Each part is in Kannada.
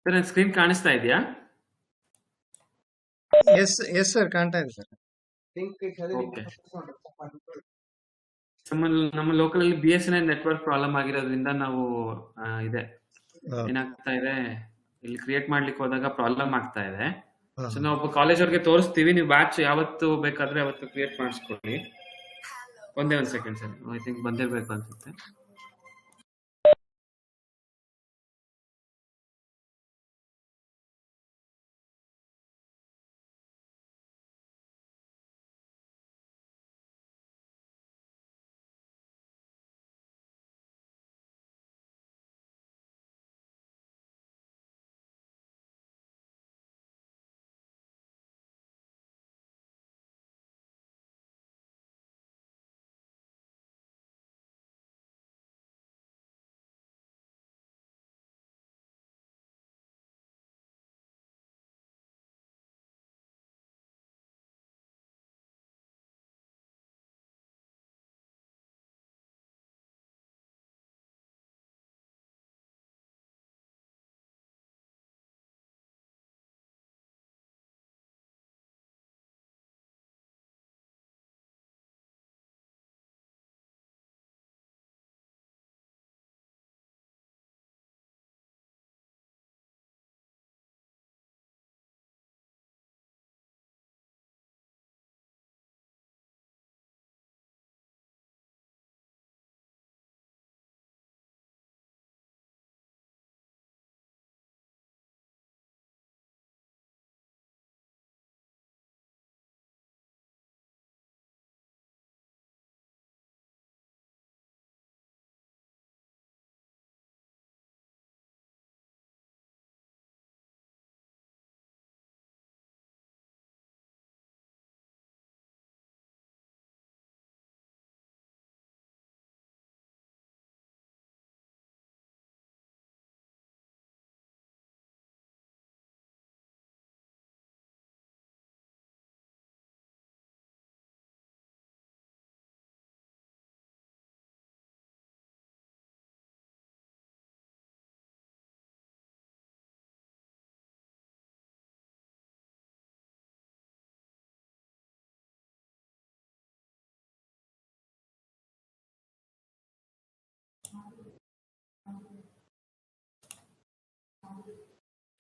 ಸರ್ ನನ್ನ ಸ್ಕ್ರೀನ್ ಕಾಣಿಸ್ತಾ ಇದೆಯಾ? ಎಸ್ ಎಸ್ ಸರ್ ಕಾಣ್ತಾ ಇದೆ ಸರ್. ಓಕೆ. ನಮ್ಮ ಲೋಕಲ್ ಅಲ್ಲಿ BSNL ನೆಟ್ವರ್ಕ್ ಪ್ರಾಬ್ಲಮ್ ಆಗಿರೋದ್ರಿಂದ ನಾವು ಇದೆ ಏನಾಗ್ತಾ ಇದೆ, ಇಲ್ಲಿ ಕ್ರಿಯೇಟ್ ಮಾಡ್ಲಿಕ್ಕೆ ಹೋದಾಗ ಪ್ರಾಬ್ಲಮ್ ಆಗ್ತಾ ಇದೆ. ಸೊ ನಾವು ಒಬ್ಬ ಕಾಲೇಜ್ ಅವ್ರಿಗೆ ತೋರಿಸ್ತೀವಿ, ನೀವು ಬ್ಯಾಚ್ ಯಾವತ್ತು ಬೇಕಾದ್ರೆ ಅವತ್ತು ಕ್ರಿಯೇಟ್ ಮಾಡಿಸ್ಕೊಳ್ಳಿ. ಒಂದೇ ಒಂದು ಸೆಕೆಂಡ್ ಸರ್, ಐ ಥಿಂಕ್ ಬಂದಿರ್ಬೇಕು ಅನ್ಸುತ್ತೆ.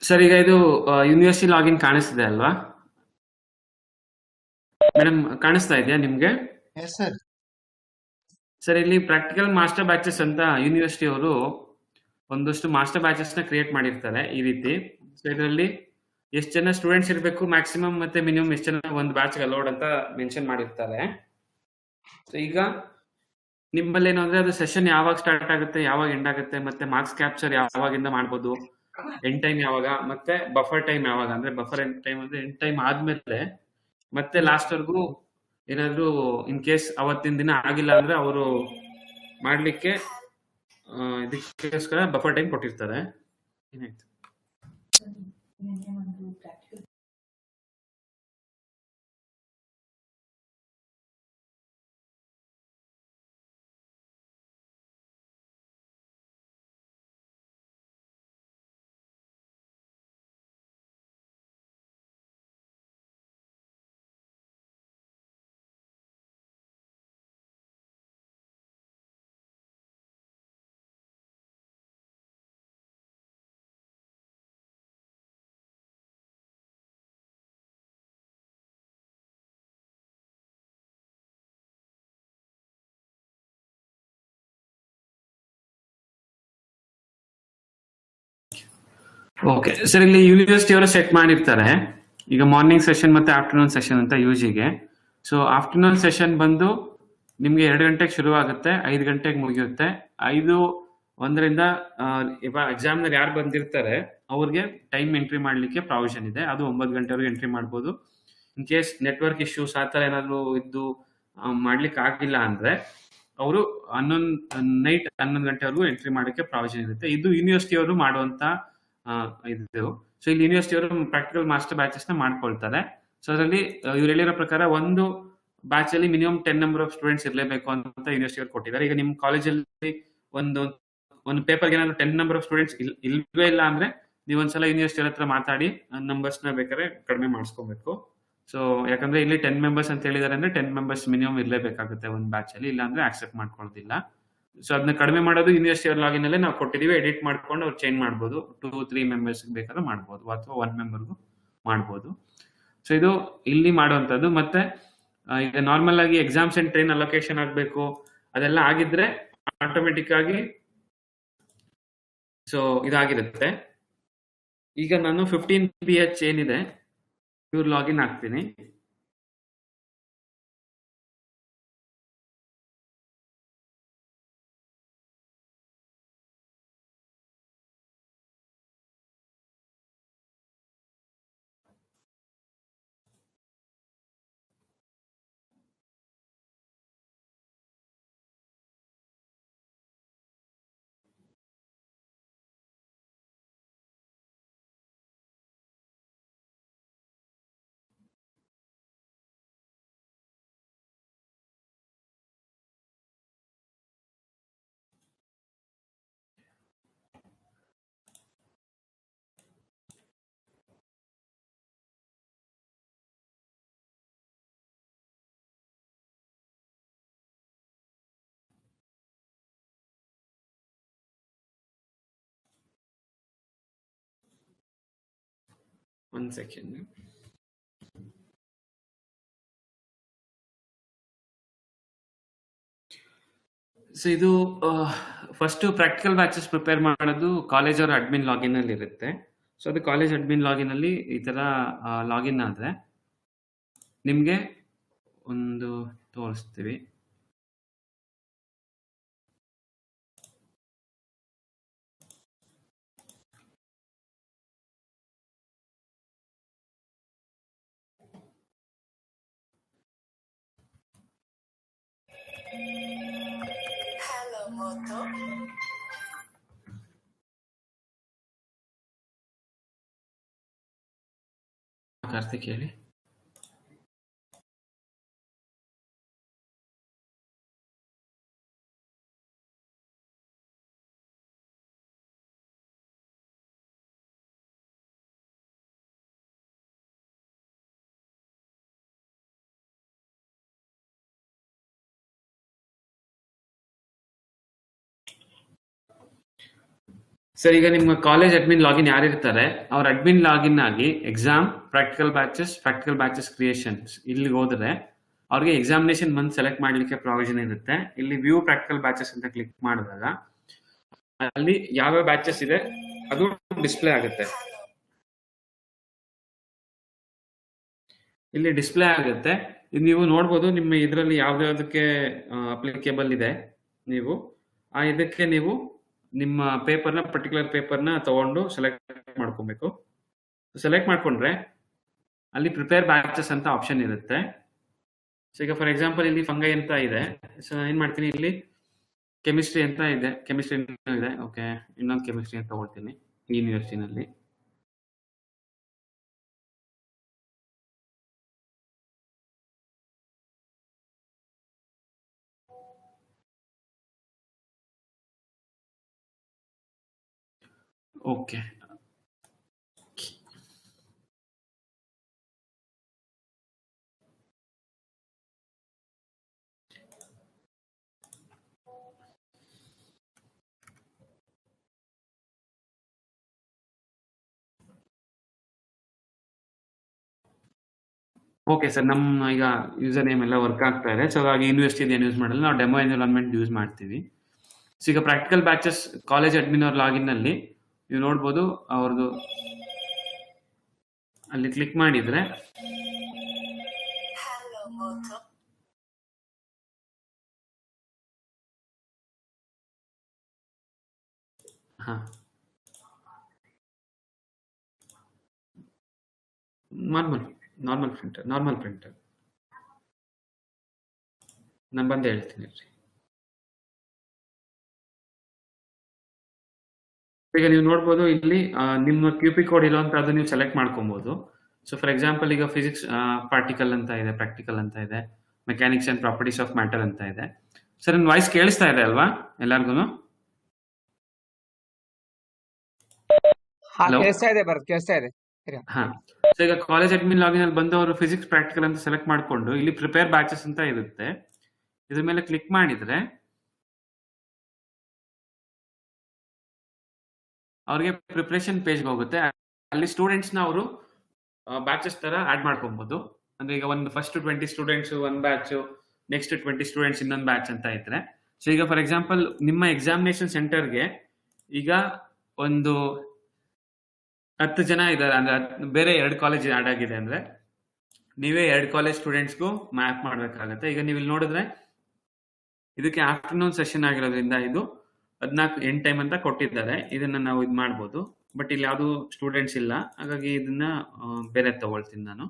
ಸರ್ ಈಗ ಇದು ಯೂನಿವರ್ಸಿಟಿ ಲಾಗಿನ್ ಕಾಣಿಸ್ತಿದೆ ಅಲ್ವಾ ಮೇಡಮ್? ಕಾಣಿಸ್ತಾ ಇದೆಯಾ ನಿಮ್ಗೆ? Yes sir. ಸರ್ ಇಲ್ಲಿ ಪ್ರಾಕ್ಟಿಕಲ್ ಮಾಸ್ಟರ್ ಬ್ಯಾಚಸ್ ಅಂತ ಯೂನಿವರ್ಸಿಟಿ ಅವರು ಒಂದಷ್ಟು ಮಾಸ್ಟರ್ ಬ್ಯಾಚಸ್ ನ ಕ್ರಿಯೇಟ್ ಮಾಡಿರ್ತಾರೆ ಈ ರೀತಿ. ಸೊ ಇದರಲ್ಲಿ ಎಷ್ಟು ಜನ ಸ್ಟೂಡೆಂಟ್ಸ್ ಇರಬೇಕು, ಮ್ಯಾಕ್ಸಿಮಮ್ ಮತ್ತೆ ಮಿನಿಮಮ್ ಎಷ್ಟು ಜನ ಒಂದು ಬ್ಯಾಚ್ ಅಲೋಡ್ ಅಂತ ಮೆನ್ಷನ್ ಮಾಡಿರ್ತಾರೆ. ಸೊ ಈಗ ನಿಮ್ಮಲ್ಲಿ ಏನು ಅಂದ್ರೆ ಅದು ಸೆಷನ್ ಯಾವಾಗ ಸ್ಟಾರ್ಟ್ ಆಗುತ್ತೆ, ಯಾವಾಗ ಎಂಡ್ ಆಗುತ್ತೆ, ಮತ್ತೆ ಮಾರ್ಕ್ಸ್ ಕ್ಯಾಪ್ಚರ್ ಯಾವಾಗಿಂದ ಮಾಡ್ಬೋದು, ಎಂಡ್ ಟೈಮ್ ಯಾವಾಗ, ಮತ್ತೆ ಬಫರ್ ಟೈಮ್ ಯಾವಾಗ, ಅಂದ್ರೆ ಬಫರ್ ಎಂಡ್ ಟೈಮ್ ಅಂದ್ರೆ ಎಂಡ್ ಟೈಮ್ ಆದ್ಮೇಲೆ ಮತ್ತೆ ಲಾಸ್ಟ್ ವರ್ಗೂ ಏನಾದ್ರು ಇನ್ ಕೇಸ್ ಅವತ್ತಿನ ದಿನ ಆಗಿಲ್ಲ ಅಂದ್ರೆ ಅವರು ಮಾಡ್ಲಿಕ್ಕೆ ಇದಕ್ಕೋಸ್ಕರ ಬಫರ್ ಟೈಮ್ ಕೊಟ್ಟಿರ್ತಾರೆ. ಏನಾಯ್ತು? ಓಕೆ ಸರ್, ಇಲ್ಲಿ ಯೂನಿವರ್ಸಿಟಿ ಅವರು ಸೆಟ್ ಮಾಡಿರ್ತಾರೆ ಈಗ ಮಾರ್ನಿಂಗ್ ಸೆಷನ್ ಮತ್ತೆ ಆಫ್ಟರ್ನೂನ್ ಸೆಷನ್ ಅಂತ ಯೂಜಿಗೆ. ಸೊ ಆಫ್ಟರ್ನೂನ್ ಸೆಷನ್ ಬಂದು ನಿಮ್ಗೆ 2 ಗಂಟೆಗೆ ಶುರು ಆಗುತ್ತೆ, 5 ಗಂಟೆಗೆ ಮುಗಿಯುತ್ತೆ. 5:01 ಇವಾಗ ಎಕ್ಸಾಮ್ ನಲ್ಲಿ ಯಾರು ಬಂದಿರ್ತಾರೆ ಅವ್ರಿಗೆ ಟೈಮ್ ಎಂಟ್ರಿ ಮಾಡ್ಲಿಕ್ಕೆ ಪ್ರಾವಿಷನ್ ಇದೆ. ಅದು 9 ಗಂಟೆವರೆಗೆ ಎಂಟ್ರಿ ಮಾಡ್ಬೋದು. ಇನ್ ಕೇಸ್ ನೆಟ್ವರ್ಕ್ ಇಶ್ಯೂಸ್ ಆ ತರ ಏನಾದ್ರು ಇದ್ದು ಮಾಡ್ಲಿಕ್ಕೆ ಆಗಿಲ್ಲ ಅಂದ್ರೆ ಅವರು ನೈಟ್ 11 ಗಂಟೆವರೆಗೂ ಎಂಟ್ರಿ ಮಾಡಕ್ಕೆ ಪ್ರಾವಿಷನ್ ಇರುತ್ತೆ. ಇದು ಯೂನಿವರ್ಸಿಟಿ ಅವರು ಮಾಡುವಂತ ಇದು. ಸೊ ಇಲ್ಲಿ ಯೂನಿವರ್ಸಿಟಿ ಅವರು ಪ್ರಾಕ್ಟಿಕಲ್ ಮಾಸ್ಟರ್ ಬ್ಯಾಚಸ್ ನ ಮಾಡ್ಕೊಳ್ತಾರೆ. ಸೊ ಅದರಲ್ಲಿ ಇವ್ರು ಹೇಳಿರೋ ಪ್ರಕಾರ ಒಂದು ಬ್ಯಾಚ್ ಅಲ್ಲಿ ಮಿನಿಮಮ್ 10 ನಂಬರ್ ಆಫ್ ಸ್ಟೂಡೆಂಟ್ಸ್ ಇರಲೇಬೇಕು ಅಂತ ಯೂನಿವರ್ಸಿಟಿ ಅವರು ಕೊಟ್ಟಿದ್ದಾರೆ. ಈಗ ನಿಮ್ಮ ಕಾಲೇಜಲ್ಲಿ ಒಂದು ಪೇಪರ್ಗೆ ಏನಾದ್ರು 10 ನಂಬರ್ ಆಫ್ ಸ್ಟೂಡೆಂಟ್ಸ್ ಇಲ್ವೇ ಇಲ್ಲ ಅಂದ್ರೆ ನೀವೊಂದ್ಸಲ ಯೂನಿವರ್ಸಿಟಿ ಹತ್ರ ಮಾತಾಡಿ ನಂಬರ್ಸ್ನ ಬೇಕಾದ್ರೆ ಕಡಿಮೆ ಮಾಡಿಸ್ಕೋಬೇಕು. ಸೊ ಯಾಕಂದ್ರೆ ಇಲ್ಲಿ 10 ಮೆಂಬರ್ಸ್ ಅಂತ ಹೇಳಿದಾರೆ ಅಂದ್ರೆ 10 ಮೆಂಬರ್ಸ್ ಮಿನಿಮಮ್ ಇರಲೇಬೇಕಾಗುತ್ತೆ ಒಂದು ಬ್ಯಾಚ್ ಅಲ್ಲಿ, ಇಲ್ಲಾಂದ್ರೆ ಆಕ್ಸೆಪ್ಟ್ ಮಾಡ್ಕೊಳ್ಳೋದಿಲ್ಲ. ಸೊ ಅದನ್ನ ಕಡಿಮೆ ಮಾಡೋದು ಯೂನಿವರ್ಸಿಟಿ ಅವ್ರ ಲಾಗಿನ್ ಅಲ್ಲೇ ನಾವು ಕೊಟ್ಟಿದೀವಿ, ಎಡಿಟ್ ಮಾಡ್ಕೊಂಡು ಅವ್ರು ಚೇಂಜ್ ಮಾಡ್ಬೋದು. 2-3 ಮೆಂಬರ್ಸ್ ಬೇಕಾದ್ರೆ ಮಾಡ್ಬೋದು, ಅಥವಾ 1 ಮೆಂಬರ್ಗೂ ಮಾಡ್ಬೋದು. ಸೊ ಇದು ಇಲ್ಲಿ ಮಾಡುವಂಥದ್ದು. ಮತ್ತೆ ಈಗ ನಾರ್ಮಲ್ ಆಗಿ ಎಕ್ಸಾಮ್ಸ್ ಅಂಡ್ ಟ್ರೈನ್ ಅಲೋಕೇಶನ್ ಆಗಬೇಕು, ಅದೆಲ್ಲ ಆಗಿದ್ರೆ ಆಟೋಮೆಟಿಕ್ ಆಗಿ ಸೊ ಇದಾಗಿರುತ್ತೆ. ಈಗ ನಾನು 15 PH ಏನಿದೆ ಇವ್ರು ಲಾಗಿನ್ ಆಗ್ತೀನಿ. ಒಂದು ಸೆಕೆಂಡ್. ಸೊ ಇದು ಫಸ್ಟ್ ಪ್ರಾಕ್ಟಿಕಲ್ ಬ್ಯಾಚಸ್ ಪ್ರಿಪೇರ್ ಮಾಡೋದು ಕಾಲೇಜ್ ಅವರ ಅಡ್ಮಿನ್ ಲಾಗಿನ್ ಅಲ್ಲಿ ಇರುತ್ತೆ. ಸೊ ಅದು ಕಾಲೇಜ್ ಅಡ್ಮಿನ್ ಲಾಗಿನ್ ಅಲ್ಲಿ ಈ ತರ ಲಾಗಿನ್ ಆದ್ರೆ ನಿಮ್ಗೆ ಒಂದು ತೋರಿಸ್ತೀವಿ. ಕಾರ್ತಿಕ್ ಹೇಳಿ. ಸರ್ ಈಗ ನಿಮ್ಮ ಕಾಲೇಜ್ ಅಡ್ಮಿನ್ ಲಾಗಿನ್ ಯಾರಿರ್ತಾರೆ ಅವ್ರ ಅಡ್ಮಿನ್ ಲಾಗಿನ್ ಆಗಿ ಎಕ್ಸಾಮ್, ಪ್ರಾಕ್ಟಿಕಲ್ ಬ್ಯಾಚಸ್ ಕ್ರಿಯೇಷನ್ಸ್ ಇಲ್ಲಿಗೆ ಹೋದ್ರೆ ಅವ್ರಿಗೆ ಎಕ್ಸಾಮಿನೇಷನ್ ಮಂತ್ ಸೆಲೆಕ್ಟ್ ಮಾಡ್ಲಿಕ್ಕೆ ಪ್ರಾವಿಷನ್ ಇರುತ್ತೆ. ಇಲ್ಲಿ ವ್ಯೂ ಪ್ರಾಕ್ಟಿಕಲ್ ಬ್ಯಾಚಸ್ ಅಂತ ಕ್ಲಿಕ್ ಮಾಡಿದಾಗ ಅಲ್ಲಿ ಯಾವ್ಯಾವ ಬ್ಯಾಚಸ್ ಇದೆ ಅದು ಡಿಸ್ಪ್ಲೇ ಆಗುತ್ತೆ. ಇಲ್ಲಿ ಡಿಸ್ಪ್ಲೇ ಆಗುತ್ತೆ. ಇದು ನೀವು ನೋಡ್ಬೋದು ನಿಮ್ಮ ಇದರಲ್ಲಿ ಯಾವ್ದಾವ್ದಕ್ಕೆ ಅಪ್ಲಿಕೇಬಲ್ ಇದೆ. ನೀವು ಇದಕ್ಕೆ ನೀವು ನಿಮ್ಮ ಪರ್ಟಿಕ್ಯುಲರ್ ಪೇಪರ್ನ ತಗೊಂಡು ಸೆಲೆಕ್ಟ್ ಮಾಡ್ಕೊಬೇಕು. ಸೆಲೆಕ್ಟ್ ಮಾಡ್ಕೊಂಡ್ರೆ ಅಲ್ಲಿ ಪ್ರಿಪೇರ್ ಬ್ಯಾಚಸ್ ಅಂತ ಆಪ್ಷನ್ ಇರುತ್ತೆ. ಸೊ ಈಗ ಫಾರ್ ಎಕ್ಸಾಂಪಲ್ ಇಲ್ಲಿ ಫಂಗೈ ಅಂತ ಇದೆ. ಸೊ ನಾನು ಏನ್ ಮಾಡ್ತೀನಿ, ಇಲ್ಲಿ ಕೆಮಿಸ್ಟ್ರಿ ಅಂತ ಇದೆ, ಕೆಮಿಸ್ಟ್ರಿ ಇದೆ. ಓಕೆ, ಇನ್ನೊಂದು ಕೆಮಿಸ್ಟ್ರಿ ಅಂತ ತಗೊಳ್ತೀನಿ ಈ ಯೂನಿವರ್ಸಿಟಿನಲ್ಲಿ. ಓಕೆ, ಓಕೆ ಸರ್, ನಮ್ಮ ಈಗ ಯೂಸರ್ ನೇಮ್ ಎಲ್ಲ ವರ್ಕ್ ಆಗ್ತಾ ಇದೆ. ಸೊ ಹಾಗಾಗಿ ಯೂನಿವರ್ಸಿಟಿ ಏನು ಯೂಸ್ ಮಾಡಲ್ಲ, ನಾವು ಡೆಮೋ ಎನ್ವಿರಾನ್ಮೆಂಟ್ ಯೂಸ್ ಮಾಡ್ತೀವಿ. ಸೊ ಈಗ ಪ್ರಾಕ್ಟಿಕಲ್ ಬ್ಯಾಚಸ್ ಕಾಲೇಜ್ ಅಡ್ಮಿನ್ ಅವ್ರ ಲಾಗಿನ್ ಅಲ್ಲಿ ನೀವು ನೋಡ್ಬೋದು ಅವ್ರದ್ದು. ಅಲ್ಲಿ ಕ್ಲಿಕ್ ಮಾಡಿದ್ರೆ ಹಾ ನಾರ್ಮಲ್ ಪ್ರಿಂಟರ್ ನಾನು ಬಂದು ಹೇಳ್ತೀನಿ ರೀ. ಈಗ ನೀವು ನೋಡ್ಬೋದು ಇಲ್ಲಿ ನಿಮ್ಮ QP ಕೋಡ್ ಇರುವಂತ ಅದು ನೀವು ಸೆಲೆಕ್ಟ್ ಮಾಡ್ಕೊಬಹುದು. ಸೊ ಫಾರ್ ಎಕ್ಸಾಂಪಲ್ ಈಗ ಫಿಸಿಕ್ಸ್ ಪಾರ್ಟಿಕಲ್ ಅಂತ ಇದೆ, ಪ್ರಾಕ್ಟಿಕಲ್ ಅಂತ ಇದೆ, mechanics and properties of matter ಅಂತ ಇದೆ. ಸರ್ ನನ್ನ ವಾಯ್ಸ್ ಕೇಳಿಸ್ತಾ ಇದೆ ಅಲ್ವಾ ಎಲ್ಲಾರ್ಗು? ಹಾ ಹಲೋ. ಕೇಳಿಸ್ತಾ ಇದೆ ಕೇಳಿಸ್ತಾ ಇದೆ. ಹಾ, ಸೊ ಈಗ ಕಾಲೇಜ್ ಅಡ್ಮಿನ್ ಲಾಗಿನ್ ಅಲ್ಲಿ ಬಂದು ಅವರು ಫಿಸಿಕ್ಸ್ ಪ್ರಾಕ್ಟಿಕಲ್ ಅಂತ ಸೆಲೆಕ್ಟ್ ಮಾಡ್ಕೊಂಡು ಇಲ್ಲಿ ಪ್ರಿಪೇರ್ ಬ್ಯಾಚಸ್ ಅಂತ ಇರುತ್ತೆ, ಇದ್ರ ಮೇಲೆ ಕ್ಲಿಕ್ ಮಾಡಿದ್ರೆ ಅವ್ರಿಗೆ ಪ್ರಿಪರೇಷನ್ ಪೇಜ್ಗೆ ಹೋಗುತ್ತೆ. ಅಲ್ಲಿ ಸ್ಟೂಡೆಂಟ್ಸ್ನ ಅವರು ಬ್ಯಾಚಸ್ ತರ ಆಡ್ ಮಾಡ್ಕೊಬಹುದು. ಅಂದ್ರೆ ಈಗ ಒಂದು ಫಸ್ಟ್ 20 ಸ್ಟೂಡೆಂಟ್ಸ್ ಒಂದು ಬ್ಯಾಚ್, ನೆಕ್ಸ್ಟ್ 20 ಸ್ಟೂಡೆಂಟ್ಸ್ ಇನ್ನೊಂದು ಬ್ಯಾಚ್ ಅಂತ ಇದ್ರೆ, ಸೊ ಈಗ ಫಾರ್ ಎಕ್ಸಾಂಪಲ್ ನಿಮ್ಮ ಎಕ್ಸಾಮಿನೇಷನ್ ಸೆಂಟರ್ಗೆ ಈಗ ಒಂದು 10 ಜನ ಇದ್ದಾರೆ ಅಂದ್ರೆ ಬೇರೆ 2 ಕಾಲೇಜ್ ಆಡ್ ಆಗಿದೆ ಅಂದ್ರೆ ನೀವೇ 2 ಕಾಲೇಜ್ ಸ್ಟೂಡೆಂಟ್ಸ್ಗೂ ಮ್ಯಾಪ್ ಮಾಡ್ಬೇಕಾಗತ್ತೆ. ಈಗ ನೀವು ಇಲ್ಲಿ ನೋಡಿದ್ರೆ ಇದಕ್ಕೆ ಆಫ್ಟರ್ನೂನ್ ಸೆಷನ್ ಆಗಿರೋದ್ರಿಂದ ಇದು 14 ಎಂಡ್ ಟೈಮ್ ಅಂತ ಕೊಟ್ಟಿದ್ದಾರೆ. ಇದನ್ನ ನಾವು ಇದು ಮಾಡ್ಬೋದು, ಬಟ್ ಇಲ್ಲಿ ಯಾವುದು ಸ್ಟೂಡೆಂಟ್ಸ್ ಇಲ್ಲ, ಹಾಗಾಗಿ ಇದನ್ನ ಬೇರೆ ತಗೊಳ್ತೀನಿ ನಾನು.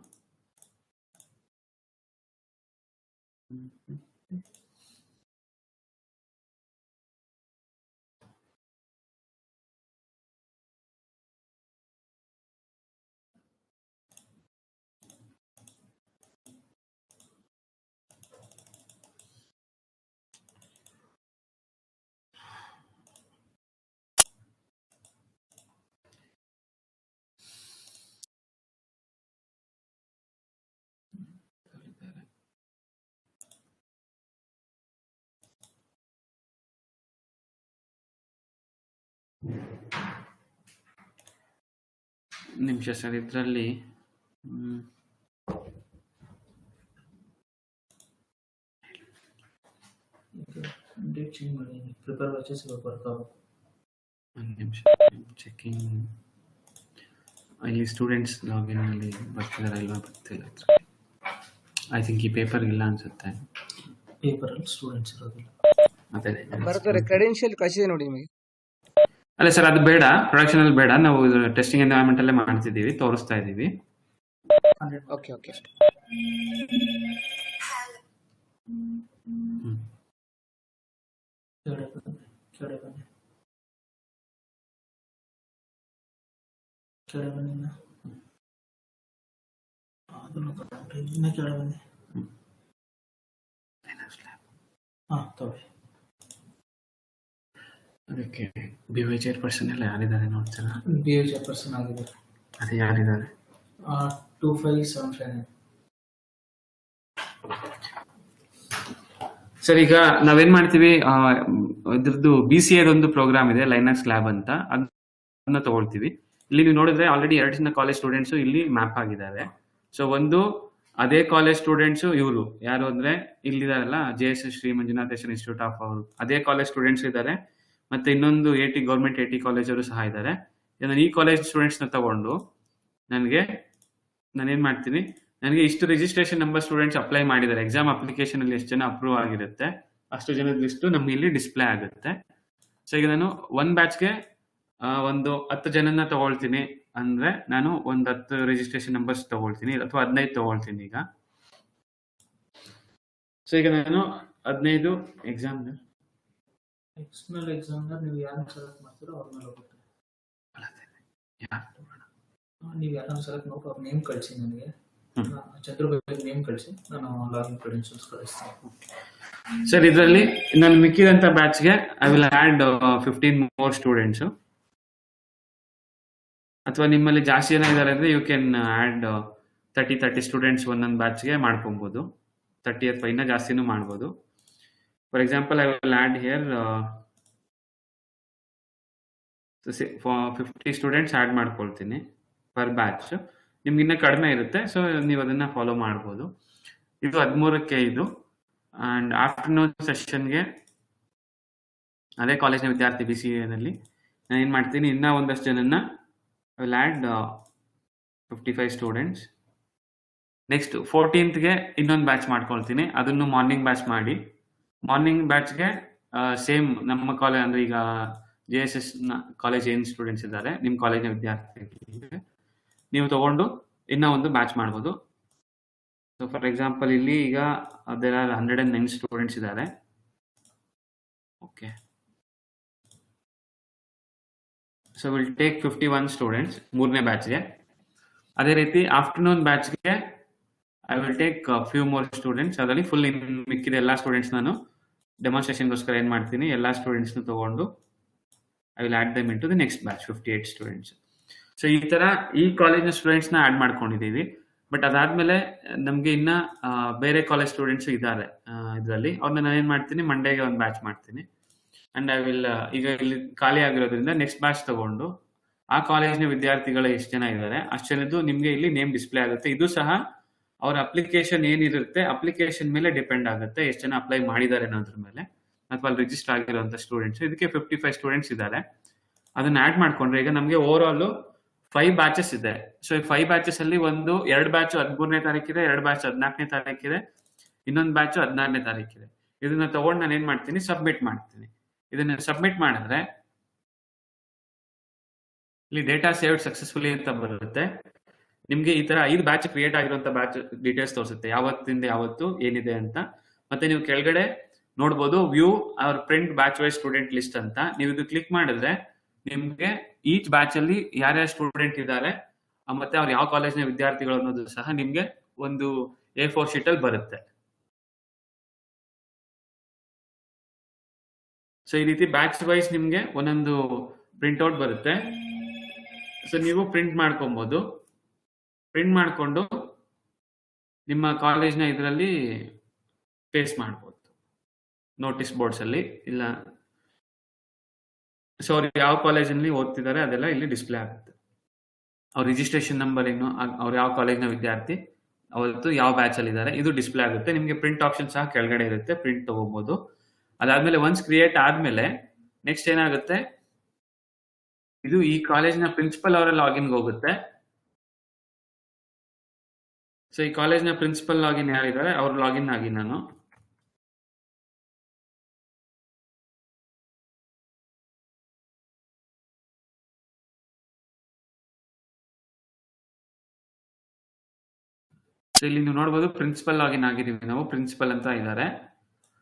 ನಿಮಿಷ ಸರ್, ಇದರಲ್ಲಿ ಒಂದು ನಿಮಿಷ ಚೆಕಿಂಗ್. ಇಲ್ಲಿ ಸ್ಟೂಡೆಂಟ್ಸ್ ಲಾಗಿನ್ ಅಲ್ಲಿ ಬರ್ತಿದಾರ ಇಲ್ವಾ ಗೊತ್ತಿಲ್ಲ. ಐ ಥಿಂಕ್ ಈ ಪೇಪರ್ ಇಲ್ಲ ಅನ್ಸುತ್ತೆ. ಪೇಪರ್ ಅಲ್ಲಿ ಸ್ಟೂಡೆಂಟ್ಸ್ ಇರೋದಿಲ್ಲ. ಅದೇ ಬರ್ತಾರೆ ಕ್ರೆಡೆನ್ಷಿಯಲ್ ಕಳಿಸಿದೆ ನೋಡಿ ನಿಮಗೆ. ಅಲ್ಲ ಸರ್, ಅದು ಬೇಡ, ಪ್ರೊಡಕ್ಷನ್ ಅಲ್ಲಿ ಬೇಡ. ನಾವು ಟೆಸ್ಟಿಂಗ್ ಎನ್ವೈರನ್ಮೆಂಟ್ ಅಲ್ಲೇ ಮಾಡ್ತಿದ್ದೀವಿ, ತೋರಿಸ್ತಾ ಇದ್ದೀವಿ. ಓಕೆ ಓಕೆ ಕೆಳಗೆ ಬನ್ನಿ. ಅದನ್ನು ತಗೊಂಡ್ರೆ ಇನ್ನೇ ಕೆಳಗೆ ಬನ್ನಿ. ತಗೊಳ್ಳಿ. ಅದಕ್ಕೆ BY ಚೇರ್ಪರ್ಸನ್ ಎಲ್ಲ ಯಾರಿದ್ದಾರೆ ನೋಡ್ತೀರಾ? BY ಚೇರ್ಪರ್ಸನ್ ಆಗಿದ್ದಾರೆ. ಅದೇ ಯಾರಿದ್ದಾರೆ? 25759. ಸರ್, ಈಗ ನಾವೇನ್ ಮಾಡ್ತೀವಿ, ಇದ್ರದ್ದು BCA ಒಂದು ಪ್ರೋಗ್ರಾಮ್ ಇದೆ, ಲೈನಕ್ಸ್ ಲ್ಯಾಬ್ ಅಂತ, ಅದನ್ನ ತಗೊಳ್ತೀವಿ. ಇಲ್ಲಿ ನೀವು ನೋಡಿದ್ರೆ ಆಲ್ರೆಡಿ 2 ಜನ ಕಾಲೇಜ್ ಸ್ಟೂಡೆಂಟ್ಸ್ ಇಲ್ಲಿ ಮ್ಯಾಪ್ ಆಗಿದ್ದಾರೆ. ಸೊ ಒಂದು ಅದೇ ಕಾಲೇಜ್ ಸ್ಟೂಡೆಂಟ್ಸ್ ಇವರು ಯಾರು ಅಂದ್ರೆ ಇಲ್ಲಿದಾರಲ್ಲ, JSS Shri Manjunatheshwara institute of ಅವರು, ಅದೇ ಕಾಲೇಜ್ ಸ್ಟೂಡೆಂಟ್ಸ್ ಇದ್ದಾರೆ. ಮತ್ತೆ ಇನ್ನೊಂದು ಗೌರ್ಮೆಂಟ್ AT ಕಾಲೇಜ್ ಅವರು ಸಹ ಇದ್ದಾರೆ. ನಾನು ಈ ಕಾಲೇಜ್ ಸ್ಟೂಡೆಂಟ್ಸ್ ನ ತಗೊಂಡು ನಾನೇನ್ ಮಾಡ್ತೀನಿ, ನನಗೆ ಇಷ್ಟು ರಿಜಿಸ್ಟ್ರೇಷನ್ ನಂಬರ್ ಸ್ಟೂಡೆಂಟ್ಸ್ ಅಪ್ಲೈ ಮಾಡಿದ್ದಾರೆ, ಎಕ್ಸಾಮ್ ಅಪ್ಲಿಕೇಶನ್ ಅಲ್ಲಿ ಎಷ್ಟು ಜನ ಅಪ್ರೂವ್ ಆಗಿರುತ್ತೆ ಅಷ್ಟು ಜನದ ಲಿಸ್ಟ್ ನಮ್ಗೆ ಇಲ್ಲಿ ಡಿಸ್ಪ್ಲೇ ಆಗುತ್ತೆ. ಸೊ ಈಗ ನಾನು ಒಂದ್ ಬ್ಯಾಚ್ಗೆ ಒಂದು 10 ಜನನ ತಗೊಳ್ತೀನಿ ಅಂದ್ರೆ ನಾನು ಒಂದು 10 ರಿಜಿಸ್ಟ್ರೇಷನ್ ನಂಬರ್ಸ್ ತಗೊಳ್ತೀನಿ, ಅಥವಾ 15 ತಗೊಳ್ತೀನಿ ಈಗ. ಸೊ ಈಗ ನಾನು 15 ಎಕ್ಸಾಮಿನರ್ ನೀವು ಯಾರನ್ನ ಸೆಲೆಕ್ಟ್ ಮಾಡ್ತೀರೋ ಅವ್ರ ಮೇಲೆ ಹೋಗುತ್ತೆ. ನೀವು ಯಾರನ್ನ ಸೆಲೆಕ್ಟ್ ಮಾಡಿ ಅವ್ರ ನೇಮ್ ಕಳಿಸಿ ನನಗೆ, ಚಂದ್ರಬಾಬು ನೇಮ್ ಕಳಿಸಿ, ನಾನು ಲಾಗಿನ್ ಕ್ರೆಡೆನ್ಷಿಯಲ್ಸ್ ಕಳಿಸ್ತೀನಿ. ಸರ್, ಇದರಲ್ಲಿ ನಾನು ಮಿಕ್ಕಿದಂತ ಬ್ಯಾಚ್ಗೆ I will add 15 more students. ಅಥವಾ ನಿಮ್ಮಲ್ಲಿ ಜಾಸ್ತಿ ಜನ ಇದ್ದಾರೆ ಅಂದ್ರೆ ಯು ಕ್ಯಾನ್ ಆಡ್ 30 ಸ್ಟೂಡೆಂಟ್ಸ್ ಒಂದೊಂದು ಬ್ಯಾಚ್ಗೆ ಮಾಡ್ಕೊಬಹುದು. 30 ಅಥವಾ ಇನ್ನೂ ಜಾಸ್ತಿನೂ ಮಾಡ್ಬೋದು. For example I will add here 50 students add ಮಾಡ್ಕೊಳ್ತೀನಿ ಪರ್ ಬ್ಯಾಚ್. ನಿಮ್ಗೆ ಇನ್ನೂ ಕಡಿಮೆ ಇರುತ್ತೆ, ಸೊ ನೀವು ಅದನ್ನ ಫಾಲೋ ಮಾಡ್ಬೋದು. ಇದು 13ಕ್ಕೆ ಇದು. ಅಂಡ್ ಆಫ್ಟರ್ನೂನ್ ಸೆಷನ್ಗೆ ಅದೇ ಕಾಲೇಜ್ನ ವಿದ್ಯಾರ್ಥಿ BCA ನಲ್ಲಿ ನಾನು ಏನ್ ಮಾಡ್ತೀನಿ, ಇನ್ನೂ ಒಂದಷ್ಟು ಜನನ್ನ I will add 55 students. Next 14th ಇನ್ನೊಂದು ಬ್ಯಾಚ್ ಮಾಡ್ಕೊಳ್ತೀನಿ, ಅದನ್ನು ಮಾರ್ನಿಂಗ್ ಬ್ಯಾಚ್ ಮಾಡಿ. ಮಾರ್ನಿಂಗ್ ಬ್ಯಾಚ್ಗೆ ಸೇಮ್ ನಮ್ಮ ಕಾಲೇಜ್ ಅಂದ್ರೆ ಈಗ JSS ಕಾಲೇಜ್ ಏನ್ ಸ್ಟೂಡೆಂಟ್ಸ್ ಇದ್ದಾರೆ ನಿಮ್ಮ ಕಾಲೇಜಿನ ವಿದ್ಯಾರ್ಥಿ ನೀವು ತಗೊಂಡು ಇನ್ನೂ ಒಂದು ಬ್ಯಾಚ್ ಮಾಡ್ಬೋದು. ಸೊ ಫಾರ್ ಎಕ್ಸಾಂಪಲ್ ಇಲ್ಲಿ ಈಗ there are 109 ಸ್ಟೂಡೆಂಟ್ಸ್ ಇದ್ದಾರೆ. Okay, so will take 51 students ಮೂರನೇ ಬ್ಯಾಚ್ಗೆ. ಅದೇ ರೀತಿ ಆಫ್ಟರ್ನೂನ್ ಬ್ಯಾಚ್ಗೆ I will take few more students. ಅದರಲ್ಲಿ ಫುಲ್ ಮಿಕ್ಕಿದ ಎಲ್ಲ ಸ್ಟೂಡೆಂಟ್ಸ್ ನಾನು ಡೆಮಾನ್ಸ್ಟ್ರೇಷನ್ಗೋಸ್ಕರ ಏನ್ ಮಾಡ್ತೀನಿ, ಎಲ್ಲ ಸ್ಟೂಡೆಂಟ್ಸ್ನ ತಗೊಂಡು I will add them into the next batch 58 students. So ಈ ತರ ಈ ಕಾಲೇಜಿನ ಸ್ಟೂಡೆಂಟ್ಸ್ ನ ಆಡ್ ಮಾಡ್ಕೊಂಡಿದೀವಿ. ಬಟ್ ಅದಾದ್ಮೇಲೆ ನಮ್ಗೆ ಇನ್ನ ಬೇರೆ ಕಾಲೇಜ್ ಸ್ಟೂಡೆಂಟ್ಸ್ ಇದ್ದಾರೆ ಇದರಲ್ಲಿ. ಅವ್ರನ್ನ ನಾನು ಏನ್ ಮಾಡ್ತೀನಿ, ಮಂಡೇಗೆ ಒಂದು ಬ್ಯಾಚ್ ಮಾಡ್ತೀನಿ. ಅಂಡ್ ಐ ವಿಲ್ ಈಗ ಇಲ್ಲಿ ಖಾಲಿ ಆಗಿರೋದ್ರಿಂದ ನೆಕ್ಸ್ಟ್ ಬ್ಯಾಚ್ ತಗೊಂಡು ಆ ಕಾಲೇಜಿನ ವಿದ್ಯಾರ್ಥಿಗಳು ಎಷ್ಟು ಜನ ಇದ್ದಾರೆ ಅಷ್ಟು ಜನದ್ದು ನಿಮ್ಗೆ ಇಲ್ಲಿ ನೇಮ್ ಡಿಸ್ಪ್ಲೇ ಆಗುತ್ತೆ. ಇದು ಸಹ ಅವ್ರ ಅಪ್ಲಿಕೇಶನ್ ಏನಿರುತ್ತೆ ಅಪ್ಲಿಕೇಶನ್ ಮೇಲೆ ಡಿಪೆಂಡ್ ಆಗುತ್ತೆ, ಎಷ್ಟು ಜನ ಅಪ್ಲೈ ಮಾಡಿದ್ದಾರೆ ಅನ್ನೋದ್ರ ಮೇಲೆ, ಅಥವಾ ಅಲ್ಲಿ ರಿಜಿಸ್ಟರ್ ಆಗಿರುವಂತ ಸ್ಟೂಡೆಂಟ್ಸ್. ಇದಕ್ಕೆ 55 ಸ್ಟೂಡೆಂಟ್ಸ್ ಇದ್ದಾರೆ. ಅದನ್ನ ಆಡ್ ಮಾಡ್ಕೊಂಡ್ರೆ ಈಗ ನಮ್ಗೆ ಓವರ್ ಆಲ್ 5 ಬ್ಯಾಚಸ್ ಇದೆ. ಸೊ ಈ 5 ಬ್ಯಾಚಸ್ ಅಲ್ಲಿ ಎರಡು ಬ್ಯಾಚ್ 13ನೇ ತಾರೀಕಿದೆ, 2 ಬ್ಯಾಚ್ 14ನೇ ತಾರೀಕಿದೆ, ಇನ್ನೊಂದು ಬ್ಯಾಚ್ 16ನೇ ತಾರೀಕಿದೆ. ಇದನ್ನ ತಗೊಂಡು ನಾನು ಏನ್ ಮಾಡ್ತೀನಿ, ಸಬ್ಮಿಟ್ ಮಾಡ್ತೀನಿ. ಇದನ್ನ ಸಬ್ಮಿಟ್ ಮಾಡಿದ್ರೆ ಇಲ್ಲಿ ಡೇಟಾ ಸೇವ್ಡ್ ಸಕ್ಸಸ್ಫುಲಿ ಅಂತ ಬರುತ್ತೆ. ನಿಮ್ಗೆ ಈ ತರ 5 ಬ್ಯಾಚ್ ಕ್ರಿಯೇಟ್ ಆಗಿರುವಂತ ಬ್ಯಾಚ್ ಡೀಟೇಲ್ಸ್ ತೋರಿಸುತ್ತೆ, ಯಾವತ್ತಿಂದ ಯಾವತ್ತು ಏನಿದೆ ಅಂತ. ಮತ್ತೆ ನೀವು ಕೆಳಗಡೆ ನೋಡ್ಬೋದು ವ್ಯೂ ಅವ್ರ print batch wise student list ಅಂತ. ನೀವು ಇದು ಕ್ಲಿಕ್ ಮಾಡಿದ್ರೆ ನಿಮ್ಗೆ ಈಚ್ ಬ್ಯಾಚ್ ಅಲ್ಲಿ ಯಾರ್ಯಾರು ಸ್ಟೂಡೆಂಟ್ ಇದ್ದಾರೆ ಮತ್ತೆ ಅವ್ರು ಯಾವ ಕಾಲೇಜ್ನ ವಿದ್ಯಾರ್ಥಿಗಳು ಅನ್ನೋದು ಸಹ ನಿಮ್ಗೆ ಒಂದು A4 ಶೀಟ್ ಅಲ್ಲಿ ಬರುತ್ತೆ. ಸೊ ಈ ರೀತಿ ಬ್ಯಾಚ್ ವೈಸ್ ನಿಮ್ಗೆ ಒಂದೊಂದು ಪ್ರಿಂಟ್ಔಟ್ ಬರುತ್ತೆ. ಸೊ ನೀವು ಪ್ರಿಂಟ್ ಮಾಡ್ಕೊಬಹುದು. ಪ್ರಿಂಟ್ ಮಾಡ್ಕೊಂಡು ನಿಮ್ಮ ಕಾಲೇಜ್ನ ಇದರಲ್ಲಿ ಪೇಸ್ಟ್ ಮಾಡ್ಬೋದು, ನೋಟಿಸ್ ಬೋರ್ಡ್ಸ್ ಅಲ್ಲಿ. ಇಲ್ಲ ಸೊ ಅವ್ರು ಯಾವ ಕಾಲೇಜಲ್ಲಿ ಓದ್ತಿದ್ದಾರೆ ಅದೆಲ್ಲ ಇಲ್ಲಿ ಡಿಸ್ಪ್ಲೇ ಆಗುತ್ತೆ. ಅವ್ರ ರಿಜಿಸ್ಟ್ರೇಷನ್ ನಂಬರ್ ಏನು, ಅವ್ರು ಯಾವ ಕಾಲೇಜ್ನ ವಿದ್ಯಾರ್ಥಿ, ಅವತ್ತು ಯಾವ ಬ್ಯಾಚ್ ಅಲ್ಲಿ ಇದ್ದಾರೆ, ಇದು ಡಿಸ್ಪ್ಲೇ ಆಗುತ್ತೆ. ನಿಮ್ಗೆ ಪ್ರಿಂಟ್ ಆಪ್ಷನ್ ಸಹ ಕೆಳಗಡೆ ಇರುತ್ತೆ, ಪ್ರಿಂಟ್ ತಗೋಬಹುದು. ಅದಾದ್ಮೇಲೆ ಒನ್ಸ್ ಕ್ರಿಯೇಟ್ ಆದ್ಮೇಲೆ ನೆಕ್ಸ್ಟ್ ಏನಾಗುತ್ತೆ, ಇದು ಈ ಕಾಲೇಜ್ನ ಪ್ರಿನ್ಸಿಪಲ್ ಅವರ ಲಾಗಿನ್ಗೆ ಹೋಗುತ್ತೆ. ಸೊ ಈ ಕಾಲೇಜ್ನ ಪ್ರಿನ್ಸಿಪಲ್ ಲಾಗಿನ್ ಯಾರಿದ್ದಾರೆ ಅವ್ರ ಲಾಗಿನ್ ಆಗಿ ನಾನು ಇಲ್ಲಿ ನೀವು ನೋಡಬಹುದು ಪ್ರಿನ್ಸಿಪಲ್ ಲಾಗಿನ್ ಆಗಿದ್ದೀವಿ ನಾವು, ಪ್ರಿನ್ಸಿಪಲ್ ಅಂತ ಇದ್ದಾರೆ.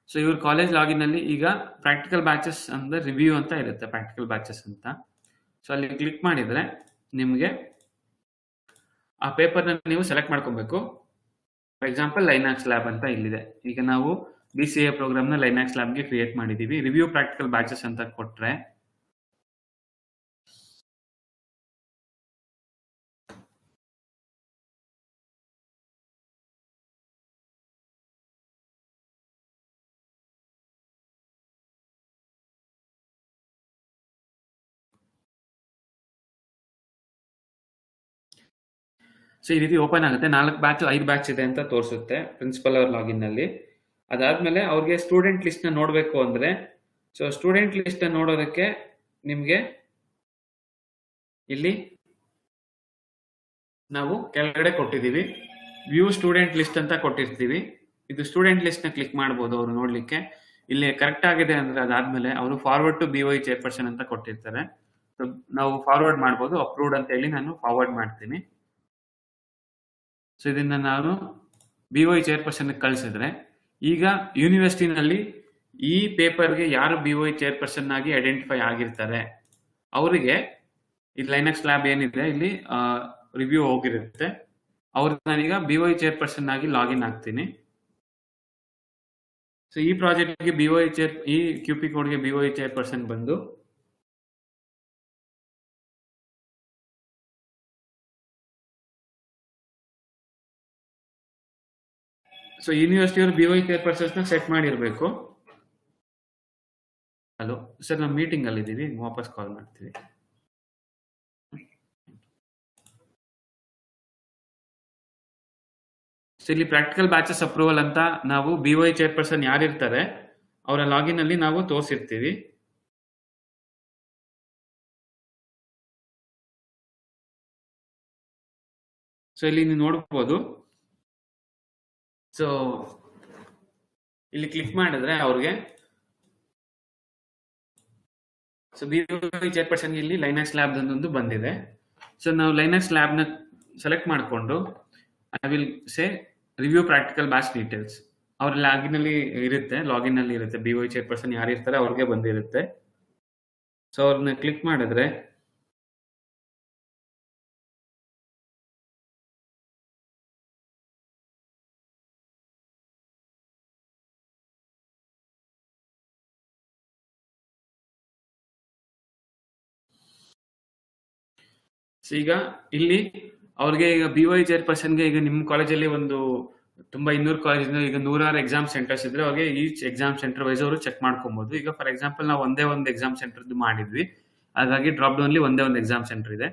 ಸೊ ಇವ್ರ ಕಾಲೇಜ್ ಲಾಗಿನ್ ಅಲ್ಲಿ ಈಗ ಪ್ರಾಕ್ಟಿಕಲ್ ಬ್ಯಾಚಸ್ ಅಂದ್ರೆ ರಿವ್ಯೂ ಅಂತ ಇರುತ್ತೆ, ಪ್ರಾಕ್ಟಿಕಲ್ ಬ್ಯಾಚಸ್ ಅಂತ. ಸೊ ಅಲ್ಲಿ ಕ್ಲಿಕ್ ಮಾಡಿದ್ರೆ ನಿಮ್ಗೆ ಆ ಪೇಪರ್ನ ನೀವು ಸೆಲೆಕ್ಟ್ ಮಾಡ್ಕೊಬೇಕು. ಫಾರ್ ಎಕ್ಸಾಂಪಲ್ ಲೈನಾಕ್ಸ್ ಲ್ಯಾಬ್ ಅಂತ ಇಲ್ಲಿದೆ. ಈಗ ನಾವು BCA ಪ್ರೋಗ್ರಾಮ್ನ ಲೈನಾಕ್ಸ್ ಲ್ಯಾಬ್ಗೆ ಕ್ರಿಯೇಟ್ ಮಾಡಿದೀವಿ. ರಿವ್ಯೂ ಪ್ರಾಕ್ಟಿಕಲ್ ಬ್ಯಾಚಸ್ ಅಂತ ಕೊಟ್ರೆ ಸೊ ಈ ರೀತಿ ಓಪನ್ ಆಗುತ್ತೆ. 4 ಬ್ಯಾಚ್ 5 ಬ್ಯಾಚ್ ಇದೆ ಅಂತ ತೋರಿಸುತ್ತೆ ಪ್ರಿನ್ಸಿಪಲ್ ಅವ್ರ ಲಾಗಿನ್ ನಲ್ಲಿ. ಅದಾದ್ಮೇಲೆ ಅವ್ರಿಗೆ ಸ್ಟೂಡೆಂಟ್ ಲಿಸ್ಟ್ ನ ನೋಡ್ಬೇಕು ಅಂದ್ರೆ, ಸೊ ಸ್ಟೂಡೆಂಟ್ ಲಿಸ್ಟ್ ನ ನೋಡೋದಕ್ಕೆ ನಿಮ್ಗೆ ಇಲ್ಲಿ ನಾವು ಕೆಳಗಡೆ ಕೊಟ್ಟಿದ್ದೀವಿ ವ್ಯೂ ಸ್ಟೂಡೆಂಟ್ ಲಿಸ್ಟ್ ಅಂತ ಕೊಟ್ಟಿರ್ತೀವಿ. ಇದು ಸ್ಟೂಡೆಂಟ್ ಲಿಸ್ಟ್ ನ ಕ್ಲಿಕ್ ಮಾಡ್ಬೋದು ಅವರು ನೋಡ್ಲಿಕ್ಕೆ. ಇಲ್ಲಿ ಕರೆಕ್ಟ್ ಆಗಿದೆ ಅಂದ್ರೆ ಅದಾದ್ಮೇಲೆ ಅವರು ಫಾರ್ವರ್ಡ್ ಟು BOE ಚೇರ್ಪರ್ಸನ್ ಅಂತ ಕೊಟ್ಟಿರ್ತಾರೆ. ಸೊ ನಾವು ಫಾರ್ವರ್ಡ್ ಮಾಡ್ಬೋದು, ಅಪ್ರೂವ್ಡ್ ಅಂತ ಹೇಳಿ ನಾನು ಫಾರ್ವರ್ಡ್ ಮಾಡ್ತೀನಿ. ಸೊ ಇದನ್ನ ನಾನು BOE ಚೇರ್ಪರ್ಸನ್ ಕಳಿಸಿದ್ರೆ ಈಗ ಯೂನಿವರ್ಸಿಟಿನಲ್ಲಿ ಈ ಪೇಪರ್ಗೆ ಯಾರು BOE ಚೇರ್ಪರ್ಸನ್ ಆಗಿ ಐಡೆಂಟಿಫೈ ಆಗಿರ್ತಾರೆ ಅವರಿಗೆ ಈ ಲೈನಕ್ಸ್ ಲ್ಯಾಬ್ ಏನಿದೆ ಇಲ್ಲಿ ರಿವ್ಯೂ ಹೋಗಿರುತ್ತೆ. ಅವ್ರು ನಾನೀಗ BOE ಚೇರ್ಪರ್ಸನ್ ಆಗಿ ಲಾಗಿನ್ ಆಗ್ತೀನಿ. ಸೊ ಈ ಪ್ರಾಜೆಕ್ಟ್ಗೆ ಈ QP ಕೋಡ್ಗೆ BOE ಚೇರ್ಪರ್ಸನ್ ಬಂದು ಸೊ ಯೂನಿವರ್ಸಿಟಿಯವರು BOE ಚೇರ್ಪರ್ಸನ್ಸ್ ನ ಸೆಟ್ ಮಾಡಿರ್ಬೇಕು. ಹಲೋ ಸರ್, ನಾವು ಮೀಟಿಂಗ್ ಅಲ್ಲಿ ಇದ್ದೀವಿ, ವಾಪಸ್ ಕಾಲ್ ಮಾಡ್ತೀವಿ. ಸೊ ಇಲ್ಲಿ ಪ್ರಾಕ್ಟಿಕಲ್ ಬ್ಯಾಚಸ್ ಅಪ್ರೂವಲ್ ಅಂತ ನಾವು BOE ಚೇರ್ಪರ್ಸನ್ ಯಾರಿರ್ತಾರೆ ಅವರ ಲಾಗಿನ್ ಅಲ್ಲಿ ನಾವು ತೋರಿಸಿರ್ತೀವಿ. ಸೊ ಇಲ್ಲಿ ನೀವು ನೋಡಬಹುದು. ಸೊ ಇಲ್ಲಿ ಕ್ಲಿಕ್ ಮಾಡಿದ್ರೆ ಅವ್ರಿಗೆ ಸೊ BOE ಚೇರ್ಪರ್ಸನ್ ಇಲ್ಲಿ ಲೈನಾಕ್ಸ್ ಲ್ಯಾಬ್ ಒಂದು ಬಂದಿದೆ. ಸೊ ನಾವು ಲೈನಾಕ್ಸ್ ಲ್ಯಾಬ್ ನ ಸೆಲೆಕ್ಟ್ ಮಾಡಿಕೊಂಡು I will say review practical batch details ಅವ್ರ ಲಾಗಿನ್ ಅಲ್ಲಿ ಇರುತ್ತೆ. BOE ಚೇರ್ಪರ್ಸನ್ ಯಾರು ಇರ್ತಾರೆ ಅವ್ರಿಗೆ ಬಂದಿರುತ್ತೆ. ಸೊ ಅವ್ರನ್ನ ಕ್ಲಿಕ್ ಮಾಡಿದ್ರೆ ಸೊ ಈಗ ಇಲ್ಲಿ ಅವ್ರಿಗೆ ಈಗ BOE ಚೇರ್ಪರ್ಸನ್ಗೆ ಈಗ ನಿಮ್ಮ ಕಾಲೇಜಲ್ಲಿ ಒಂದು ತುಂಬಾ 200 ಕಾಲೇಜ್ ಈಗ 100 ಎಕ್ಸಾಮ್ ಸೆಂಟರ್ಸ್ ಇದ್ರೆ ಅವ್ರಿಗೆ ಈಚ್ ಎಕ್ಸಾಮ್ ಸೆಂಟರ್ ವೈಸ್ ಅವರು ಚೆಕ್ ಮಾಡ್ಕೊಬಹುದು. ಈಗ ಫಾರ್ ಎಕ್ಸಾಂಪಲ್ ನಾವು ಒಂದೇ ಒಂದು ಎಕ್ಸಾಮ್ ಸೆಂಟರ್ ಮಾಡಿದ್ವಿ, ಹಾಗಾಗಿ ಡ್ರಾಪ್ ಡೌನ್ ಅಲ್ಲಿ ಒಂದೇ ಒಂದು ಎಕ್ಸಾಮ್ ಸೆಂಟರ್ ಇದೆ.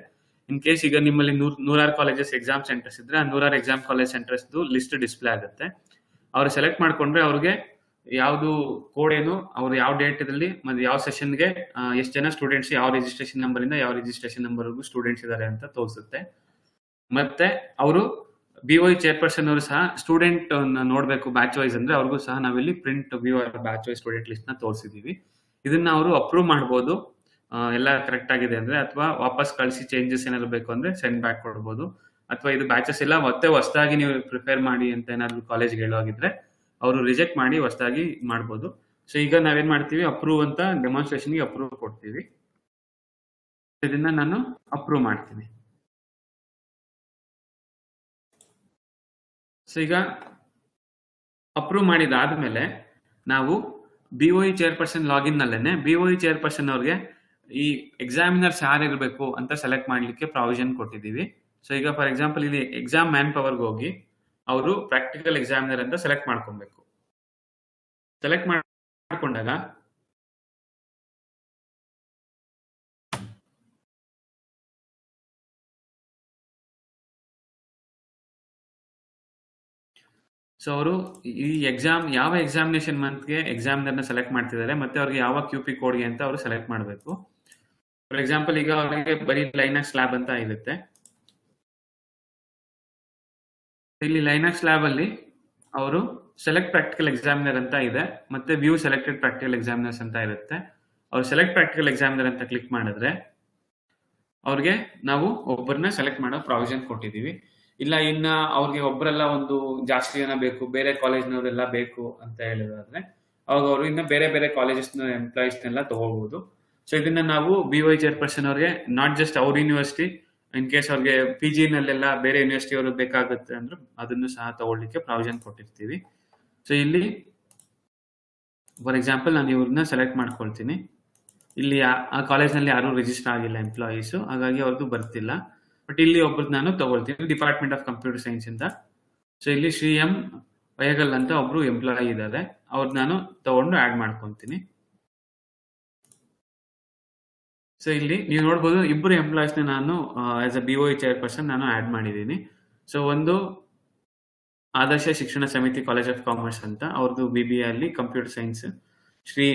ಇನ್ ಕೇಸ್ ಈಗ ನಿಮ್ಮಲ್ಲಿ 100 ಕಾಲೇಜಸ್ ಎಕ್ಸಾಮ್ ಸೆಂಟರ್ಸ್ ಇದ್ರೆ ಆ 100 exam college centres list display ಆಗುತ್ತೆ. ಅವ್ರು ಸೆಲೆಕ್ಟ್ ಮಾಡ್ಕೊಂಡ್ರೆ ಅವ್ರಿಗೆ ಯಾವ್ದು ಕೋಡ್ ಏನು, ಅವ್ರು ಯಾವ ಡೇಟ್ ಅಲ್ಲಿ ಮತ್ತೆ ಯಾವ ಸೆಷನ್ಗೆ ಎಷ್ಟು ಜನ ಸ್ಟೂಡೆಂಟ್ಸ್ ಯಾವ ರಿಜಿಸ್ಟ್ರೇಷನ್ ನಂಬರ್ ಇಂದ ಯಾವ ರಿಜಿಸ್ಟ್ರೇಷನ್ ನಂಬರ್ ಸ್ಟೂಡೆಂಟ್ಸ್ ಇದಾರೆ ಅಂತ ತೋರಿಸುತ್ತೆ. ಮತ್ತೆ ಅವರು BOE ಚೇರ್ಪರ್ಸನ್ ಅವರು ಸಹ ಸ್ಟೂಡೆಂಟ್ ನೋಡ್ಬೇಕು ಬ್ಯಾಚ್ ವೈಸ್ ಅಂದ್ರೆ ಅವ್ರಿಗೂ ಸಹ ನಾವಿಲ್ಲಿ print batch wise student list ನ ತೋರಿಸಿದೀವಿ. ಇದನ್ನ ಅವರು ಅಪ್ರೂವ್ ಮಾಡಬಹುದು ಎಲ್ಲ ಕರೆಕ್ಟ್ ಆಗಿದೆ ಅಂದ್ರೆ, ಅಥವಾ ವಾಪಸ್ ಕಳಿಸಿ ಚೇಂಜಸ್ ಏನಾದ್ರು ಬೇಕು ಅಂದ್ರೆ ಸೆಂಡ್ ಬ್ಯಾಕ್ ಕೊಡ್ಬೋದು, ಅಥವಾ ಇದು ಬ್ಯಾಚಸ್ ಎಲ್ಲ ಮತ್ತೆ ಹೊಸದಾಗಿ ನೀವು ಪ್ರಿಪೇರ್ ಮಾಡಿ ಅಂತ ಏನಾದ್ರು ಕಾಲೇಜ್ಗೆ ಹೇಳೋಗಿದ್ರೆ ಅವರು ರಿಜೆಕ್ಟ್ ಮಾಡಿ ಹೊಸದಾಗಿ ಮಾಡ್ಬೋದು. ಸೊ ಈಗ ನಾವೇನ್ ಮಾಡ್ತೀವಿ, ಅಪ್ರೂವ್ ಅಂತ ಡೆಮಾನ್ಸ್ಟ್ರೇಷನ್ಗೆ ಅಪ್ರೂವ್ ಕೊಡ್ತೀವಿ. ಇದನ್ನ ನಾನು ಅಪ್ರೂವ್ ಮಾಡ್ತೀನಿ. ಸೊ ಈಗ ಅಪ್ರೂವ್ ಮಾಡಿದಾದ್ಮೇಲೆ ನಾವು BOE ಚೇರ್ಪರ್ಸನ್ ಲಾಗಿನ್ ನಲ್ಲೇನೆ BOE ಚೇರ್ಪರ್ಸನ್ ಅವ್ರಿಗೆ ಈ ಎಕ್ಸಾಮಿನರ್ಸ್ ಯಾರಿರ್ಬೇಕು ಅಂತ ಸೆಲೆಕ್ಟ್ ಮಾಡ್ಲಿಕ್ಕೆ ಪ್ರಾವಿಷನ್ ಕೊಟ್ಟಿದ್ದೀವಿ. ಸೊ ಈಗ ಫಾರ್ ಎಕ್ಸಾಂಪಲ್ ಇಲ್ಲಿ ಎಕ್ಸಾಮ್ ಮ್ಯಾನ್ ಪವರ್ಗೆ ಹೋಗಿ ಅವರು ಪ್ರಾಕ್ಟಿಕಲ್ ಎಕ್ಸಾಮಿನರ್ ಅಂತ ಸೆಲೆಕ್ಟ್ ಮಾಡ್ಕೊಬೇಕು. ಸೆಲೆಕ್ಟ್ ಮಾಡ್ಕೊಂಡಾಗ ಸೊ ಅವರು ಈ ಎಕ್ಸಾಮ್ ಯಾವ ಎಕ್ಸಾಮಿನೇಷನ್ ಮಂತ್ಗೆ ಎಕ್ಸಾಮಿನರ್ನ ಸೆಲೆಕ್ಟ್ ಮಾಡ್ತಿದ್ದಾರೆ ಮತ್ತೆ ಅವ್ರಿಗೆ ಯಾವ QP ಕೋಡ್ಗೆ ಅಂತ ಅವರು ಸೆಲೆಕ್ಟ್ ಮಾಡಬೇಕು. ಫಾರ್ ಎಕ್ಸಾಂಪಲ್ ಈಗ ಅವರಿಗೆ ಬರೀ ಲೈನಕ್ಸ್ ಲ್ಯಾಬ್ ಅಂತ ಇರುತ್ತೆ. ಇಲ್ಲಿ ಲೈನಕ್ಸ್ ಲ್ಯಾಬ್ ಅಲ್ಲಿ ಅವರು ಸೆಲೆಕ್ಟ್ ಪ್ರಾಕ್ಟಿಕಲ್ ಎಕ್ಸಾಮಿನರ್ ಅಂತ ಇದೆ, ಮತ್ತೆ ವ್ಯೂ ಸೆಲೆಕ್ಟೆಡ್ ಪ್ರಾಕ್ಟಿಕಲ್ ಎಕ್ಸಾಮಿನರ್ಸ್ ಅಂತ ಇರುತ್ತೆ. ಅವ್ರು ಸೆಲೆಕ್ಟ್ ಪ್ರಾಕ್ಟಿಕಲ್ ಎಕ್ಸಾಮಿನರ್ ಅಂತ ಕ್ಲಿಕ್ ಮಾಡಿದ್ರೆ ಅವ್ರಿಗೆ ನಾವು ಒಬ್ಬರನ್ನ ಸೆಲೆಕ್ಟ್ ಮಾಡೋ ಪ್ರಾವಿಷನ್ ಕೊಟ್ಟಿದೀವಿ. ಇಲ್ಲ ಇನ್ನ ಅವ್ರಿಗೆ ಒಬ್ಬರೆಲ್ಲ ಒಂದು ಜಾಸ್ತಿ ಜನ ಬೇಕು, ಬೇರೆ ಕಾಲೇಜ್ನವರೆಲ್ಲ ಬೇಕು ಅಂತ ಹೇಳಿದ್ರೆ ಅವಾಗ ಅವರು ಇನ್ನ ಬೇರೆ ಬೇರೆ ಕಾಲೇಜಸ್ನ ಎಂಪ್ಲಾಯೀಸ್ನೆಲ್ಲ ತಗೋಬಹುದು. ಸೊ ಇದನ್ನ ನಾವು BOE ಚೇರ್ಪರ್ಸನ್ ಅವ್ರಿಗೆ ನಾಟ್ ಜಸ್ಟ್ ಅವ್ರ ಯೂನಿವರ್ಸಿಟಿ, ಇನ್ ಕೇಸ್ ಅವ್ರಿಗೆ PG ನಲ್ಲೆಲ್ಲ ಬೇರೆ ಯೂನಿವರ್ಸಿಟಿ ಅವರು ಬೇಕಾಗುತ್ತೆ ಅಂದ್ರೆ ಅದನ್ನು ಸಹ ತಗೊಳ್ಳಿಕ್ಕೆ ಪ್ರಾವಿಷನ್ ಕೊಟ್ಟಿರ್ತೀವಿ. ಸೊ ಇಲ್ಲಿ ಫಾರ್ ಎಕ್ಸಾಂಪಲ್ ನಾನು ಇವ್ರನ್ನ ಸೆಲೆಕ್ಟ್ ಮಾಡ್ಕೊಳ್ತೀನಿ. ಇಲ್ಲಿ ಆ ಕಾಲೇಜ್ನಲ್ಲಿ ಯಾರು ರಿಜಿಸ್ಟರ್ ಆಗಿಲ್ಲ ಎಂಪ್ಲಾಯೀಸ್, ಹಾಗಾಗಿ ಅವ್ರದ್ದು ಬರ್ತಿಲ್ಲ. ಬಟ್ ಇಲ್ಲಿ ಒಬ್ರು ನಾನು ತಗೊಳ್ತೀನಿ ಡಿಪಾರ್ಟ್ಮೆಂಟ್ ಆಫ್ ಕಂಪ್ಯೂಟರ್ ಸೈನ್ಸ್ ಇಂದ. ಸೊ ಇಲ್ಲಿ ಶ್ರೀ M ವಯಗಲ್ ಅಂತ ಒಬ್ರು ಎಂಪ್ಲಾಯಿ ಇದ್ದಾರೆ, ಅವ್ರು ನಾನು ತಗೊಂಡು ಆಡ್ ಮಾಡ್ಕೊಂತೀನಿ. ಸೊ ಇಲ್ಲಿ ನೀವು ನೋಡ್ಬೋದು ಇಬ್ಬರು ಎಂಪ್ಲಾಯೀಸ್ನ ನಾನು ಆಸ್ ಅ BOE ಚೇರ್ಪರ್ಸನ್ ನಾನು ಆಡ್ ಮಾಡಿದ್ದೀನಿ. ಸೊ ಒಂದು ಆದರ್ಶ ಶಿಕ್ಷಣ ಸಮಿತಿ ಕಾಲೇಜ್ ಆಫ್ ಕಾಮರ್ಸ್ ಅಂತ ಅವ್ರದ್ದು BBA ಅಲ್ಲಿ computer science, Shri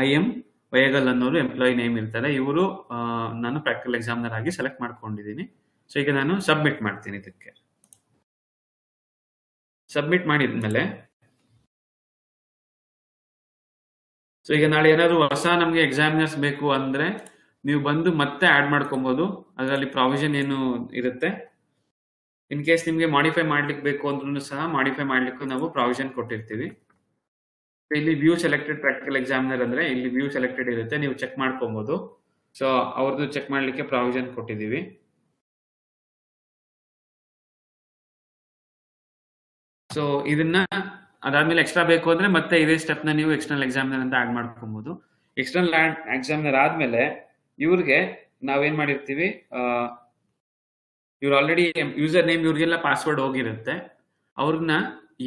IM Vayagal ಅನ್ನೋರು ಎಂಪ್ಲಾಯಿ ನೇಮ್ ಇರ್ತಾರೆ. ಇವರು ನಾನು ಪ್ರಾಕ್ಟಿಕಲ್ ಎಕ್ಸಾಮಿನರ್ ಆಗಿ ಸೆಲೆಕ್ಟ್ ಮಾಡ್ಕೊಂಡಿದ್ದೀನಿ. ಸೊ ಈಗ ನಾನು ಸಬ್ಮಿಟ್ ಮಾಡ್ತೀನಿ. ಇದಕ್ಕೆ ಸಬ್ಮಿಟ್ ಮಾಡಿದ್ಮೇಲೆ ಸೊ ಈಗ ನಾಳೆ ಏನಾದ್ರು ಹೊಸ ನಮ್ಗೆ ಎಕ್ಸಾಮಿನರ್ಸ್ ಬೇಕು ಅಂದ್ರೆ ನೀವು ಬಂದು ಮತ್ತೆ ಆಡ್ ಮಾಡ್ಕೊಬಹುದು. ಅದರಲ್ಲಿ ಪ್ರಾವಿಷನ್ ಏನು ಇರುತ್ತೆ. ಇನ್ ಕೇಸ್ ನಿಮ್ಗೆ ಮಾಡಿಫೈ ಮಾಡ್ಲಿಕ್ಕೆ ಬೇಕು ಅಂದ್ರೂ ಸಹ ಮಾಡಿಫೈ ಮಾಡ್ಲಿಕ್ಕೂ ನಾವು ಪ್ರಾವಿಷನ್ ಕೊಟ್ಟಿರ್ತೀವಿ. ಇಲ್ಲಿ ವ್ಯೂ ಸೆಲೆಕ್ಟೆಡ್ ಪ್ರಾಕ್ಟಿಕಲ್ ಎಕ್ಸಾಮಿನರ್ ಅಂದ್ರೆ ಇಲ್ಲಿ ವ್ಯೂ ಸೆಲೆಕ್ಟೆಡ್ ಇರುತ್ತೆ, ನೀವು ಚೆಕ್ ಮಾಡ್ಕೊಬಹುದು. ಸೊ ಅವ್ರದ್ದು ಚೆಕ್ ಮಾಡ್ಲಿಕ್ಕೆ ಪ್ರಾವಿಷನ್ ಕೊಟ್ಟಿದ್ದೀವಿ. ಸೊ ಇದನ್ನ ಅದಾದ್ಮೇಲೆ ಎಕ್ಸ್ಟ್ರಾ ಬೇಕು ಅಂದ್ರೆ ಮತ್ತೆ ಇದೇ ಸ್ಟೆಪ್ ನ ನೀವು ಎಕ್ಸ್ಟರ್ನಲ್ ಎಕ್ಸಾಮಿನರ್ ಅಂತ ಆಡ್ ಮಾಡ್ಕೊಬಹುದು. ಎಕ್ಸ್ಟರ್ನಲ್ ಎಕ್ಸಾಮಿನರ್ ಆದ್ಮೇಲೆ ಇವ್ರಿಗೆ ನಾವೇನ್ ಮಾಡಿರ್ತೀವಿ, ಇವ್ರು ಆಲ್ರೆಡಿ ಯೂಸರ್ ನೇಮ್ ಇವ್ರಿಗೆಲ್ಲ ಪಾಸ್ವರ್ಡ್ ಹೋಗಿರುತ್ತೆ. ಅವ್ರನ್ನ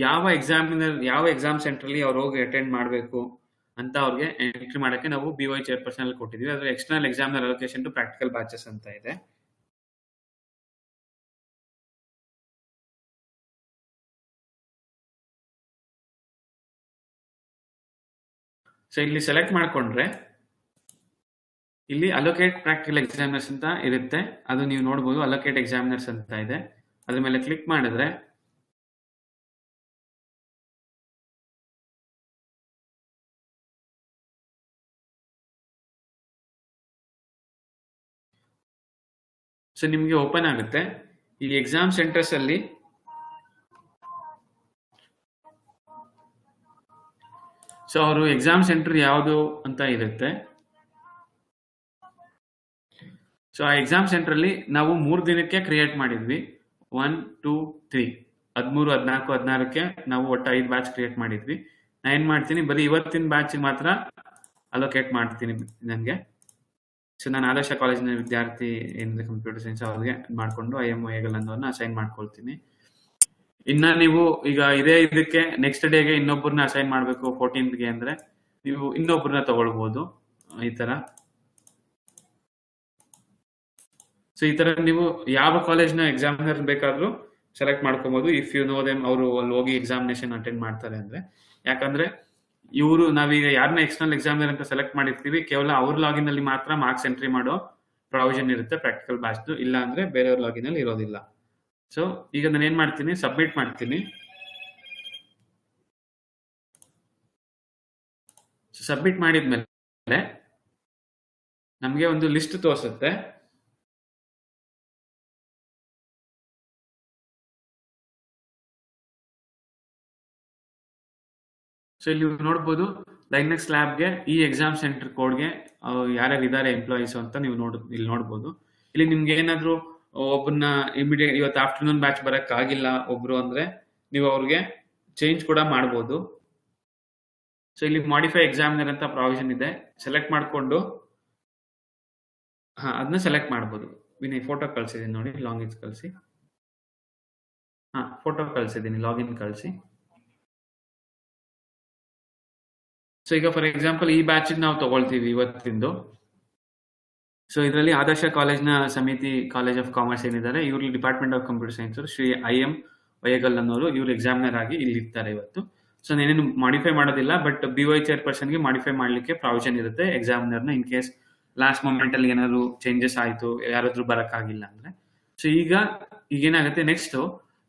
ಯಾವ ಎಕ್ಸಾಮ್ ಸೆಂಟರ್ ಅಲ್ಲಿ ಅವ್ರು ಹೋಗಿ ಅಟೆಂಡ್ ಮಾಡಬೇಕು ಅಂತ ಅವ್ರಿಗೆ ಎಂಟ್ರಿ ಮಾಡಕ್ಕೆ ನಾವು BOE ಚೇರ್ಪರ್ಸನ್ ಅಲ್ಲಿ ಕೊಟ್ಟಿದ್ವಿ. ಅದ್ರ external examiner allocation to practical batches ಅಂತ ಇದೆ. ಸೊ ಇಲ್ಲಿ ಸೆಲೆಕ್ಟ್ ಮಾಡ್ಕೊಂಡ್ರೆ ಇಲ್ಲಿ ಅಲೋಕೇಟ್ ಪ್ರಾಕ್ಟಿಕಲ್ ಎಕ್ಸಾಮಿನರ್ಸ್ ಅಂತ ಇರುತ್ತೆ, ಅದು ನೀವು ನೋಡಬಹುದು. ಅಲೋಕೇಟ್ ಎಕ್ಸಾಮಿನರ್ಸ್ ಅಂತ ಇದೆ, ಅದ್ರ ಮೇಲೆ ಕ್ಲಿಕ್ ಮಾಡಿದ್ರೆ ಸೊ ನಿಮ್ಗೆ ಓಪನ್ ಆಗುತ್ತೆ. ಈ ಎಕ್ಸಾಮ್ ಸೆಂಟರ್ಸ್ ಅಲ್ಲಿ ಸೊ ಅವರು ಎಕ್ಸಾಮ್ ಸೆಂಟರ್ ಯಾವುದು ಅಂತ ಇರುತ್ತೆ. ಸೊ ಆ ಎಕ್ಸಾಮ್ ಸೆಂಟರ್ ಅಲ್ಲಿ ನಾವು 3 ದಿನಕ್ಕೆ ಕ್ರಿಯೇಟ್ ಮಾಡಿದ್ವಿ. 1, 2, 3 13, 14, 16ಕ್ಕೆ ನಾವು ಒಟ್ಟು 5 ಬ್ಯಾಚ್ ಕ್ರಿಯೇಟ್ ಮಾಡಿದ್ವಿ. ನಾನು ಏನ್ ಮಾಡ್ತೀನಿ, ಬರೀ ಇವತ್ತಿನ ಬ್ಯಾಚ್ ಮಾತ್ರ ಅಲೋಕೇಟ್ ಮಾಡ್ತೀನಿ. ನನಗೆ ಸೊ ನಾನು ಆದರ್ಶ ಕಾಲೇಜಿನ ವಿದ್ಯಾರ್ಥಿ ಏನಿದೆ ಕಂಪ್ಯೂಟರ್ ಸೈನ್ಸ್ ಅವ್ರಿಗೆ ಮಾಡಿಕೊಂಡು IM ವೇಗಲ್ ಅನ್ನೋರ್ನ ಅಸೈನ್ ಮಾಡ್ಕೊಳ್ತೀನಿ. ಇನ್ನ ನೀವು ಈಗ ಇದಕ್ಕೆ ನೆಕ್ಸ್ಟ್ ಡೇಗೆ ಇನ್ನೊಬ್ಬರನ್ನ ಅಸೈನ್ ಮಾಡಬೇಕು 14th ಅಂದ್ರೆ ನೀವು ಇನ್ನೊಬ್ಬರನ್ನ ತಗೊಳ್ಬಹುದು ಈ ತರ. ಸೊ ಈ ತರ ನೀವು ಯಾವ ಕಾಲೇಜ್ನ ಎಕ್ಸಾಮಿನರ್ ಬೇಕಾದ್ರೂ ಸೆಲೆಕ್ಟ್ ಮಾಡ್ಕೋಬಹುದು ಇಫ್ ಯು ನೋ ದೆಮ್. ಅವರು ಅಲ್ಲಿ ಹೋಗಿ ಎಕ್ಸಾಮಿನೇಷನ್ ಅಟೆಂಡ್ ಮಾಡ್ತಾರೆ ಅಂದ್ರೆ. ಯಾಕಂದ್ರೆ ಇವರು ನಾವೀಗ ಯಾರನ್ನ ಎಕ್ಸ್ಟರ್ನಲ್ ಎಕ್ಸಾಮಿನರ್ ಅಂತ ಸೆಲೆಕ್ಟ್ ಮಾಡಿರ್ತೀವಿ, ಕೇವಲ ಅವ್ರ ಲಾಗಿನ್ ಅಲ್ಲಿ ಮಾತ್ರ ಮಾರ್ಕ್ಸ್ ಎಂಟ್ರಿ ಮಾಡೋ ಪ್ರಾವಿಷನ್ ಇರುತ್ತೆ ಪ್ರಾಕ್ಟಿಕಲ್ ಬ್ಯಾಚ್. ಇಲ್ಲ ಅಂದ್ರೆ ಬೇರೆಯವ್ರ ಲಾಗಿನ್ ಅಲ್ಲಿ ಇರೋದಿಲ್ಲ. ಸೊ ಈಗ ನಾನು ಏನ್ ಮಾಡ್ತೀನಿ, ಸಬ್ಮಿಟ್ ಮಾಡ್ತೀನಿ. ಸಬ್ಮಿಟ್ ಮಾಡಿದ್ಮೇಲೆ ನಮ್ಗೆ ಒಂದು ಲಿಸ್ಟ್ ತೋರಿಸುತ್ತೆ. ಸೊ ಇಲ್ಲಿ ನೋಡ್ಬೋದು ಲೈನೆಕ್ಸ್ ಲ್ಯಾಬ್ಗೆ ಈ ಎಕ್ಸಾಮ್ ಸೆಂಟರ್ ಕೋಡ್ಗೆ ಯಾರ್ಯಾರು ಇದ್ದಾರೆ ಎಂಪ್ಲಾಯೀಸ್ ಅಂತ ನೀವು ಇಲ್ಲಿ ನೋಡ್ಬೋದು. ಇಲ್ಲಿ ನಿಮ್ಗೆ ಏನಾದ್ರು ಒಬ್ಬನ ಇಮಿಡಿಯೇಟ್ ಇವತ್ತು ಆಫ್ಟರ್ನೂನ್ ಬ್ಯಾಚ್ ಬರಕ್ ಆಗಿಲ್ಲ ಒಬ್ರು ಅಂದ್ರೆ ನೀವು ಅವ್ರಿಗೆ ಚೇಂಜ್ ಕೂಡ ಮಾಡ್ಬೋದು. ಸೊ ಇಲ್ಲಿ ಮಾಡಿಫೈ ಎಕ್ಸಾಮಿನರ್ ಅಂತ ಪ್ರಾವಿಷನ್ ಇದೆ, ಸೆಲೆಕ್ಟ್ ಮಾಡ್ಕೊಂಡು ಅದನ್ನ ಸೆಲೆಕ್ಟ್ ಮಾಡ್ಬೋದು. ವಿನಯ್ ಫೋಟೋ ಕಳ್ಸಿದೀನಿ ನೋಡಿ, ಲಾಗಿನ್ ಕಳಿಸಿ. ಫೋಟೋ ಕಳ್ಸಿದೀನಿ, ಲಾಗಿನ್ ಕಳಿಸಿ. ಸೊ ಈಗ ಫಾರ್ ಎಕ್ಸಾಂಪಲ್ ಈ ಬ್ಯಾಚ್ ನಾವು ತಗೊಳ್ತೀವಿ ಇವತ್ತಿಂದು. ಸೊ ಇದರಲ್ಲಿ ಆದರ್ಶ ಕಾಲೇಜ್ನ ಸಮಿತಿ ಕಾಲೇಜ್ ಆಫ್ ಕಾಮರ್ಸ್ ಏನಿದ್ದಾರೆ ಇವ್ರಲ್ಲಿ department of computer science Shri IM Vayagal ಅನ್ನೋರು ಇವ್ರು ಎಕ್ಸಾಮಿನರ್ ಆಗಿ ಇಲ್ಲಿ ಇರ್ತಾರೆ ಇವತ್ತು. ಸೊ ನಾನೇನು ಮಾಡಿಫೈ ಮಾಡೋದಿಲ್ಲ, ಬಟ್ BOI ಚೇರ್ಪರ್ಸನ್ಗೆ ಮಾಡಿಫೈ ಮಾಡ್ಲಿಕ್ಕೆ ಪ್ರಾವಿಷನ್ ಇರುತ್ತೆ ಎಕ್ಸಾಮಿನರ್ನ ಇನ್ ಕೇಸ್ ಲಾಸ್ಟ್ ಮೂಮೆಂಟ್ ಅಲ್ಲಿ ಏನಾದ್ರು ಚೇಂಜಸ್ ಆಯ್ತು, ಯಾರಾದ್ರೂ ಬರಕ್ಕಾಗಿಲ್ಲ ಅಂದ್ರೆ. ಸೊ ಈಗ ಏನಾಗುತ್ತೆ ನೆಕ್ಸ್ಟ್,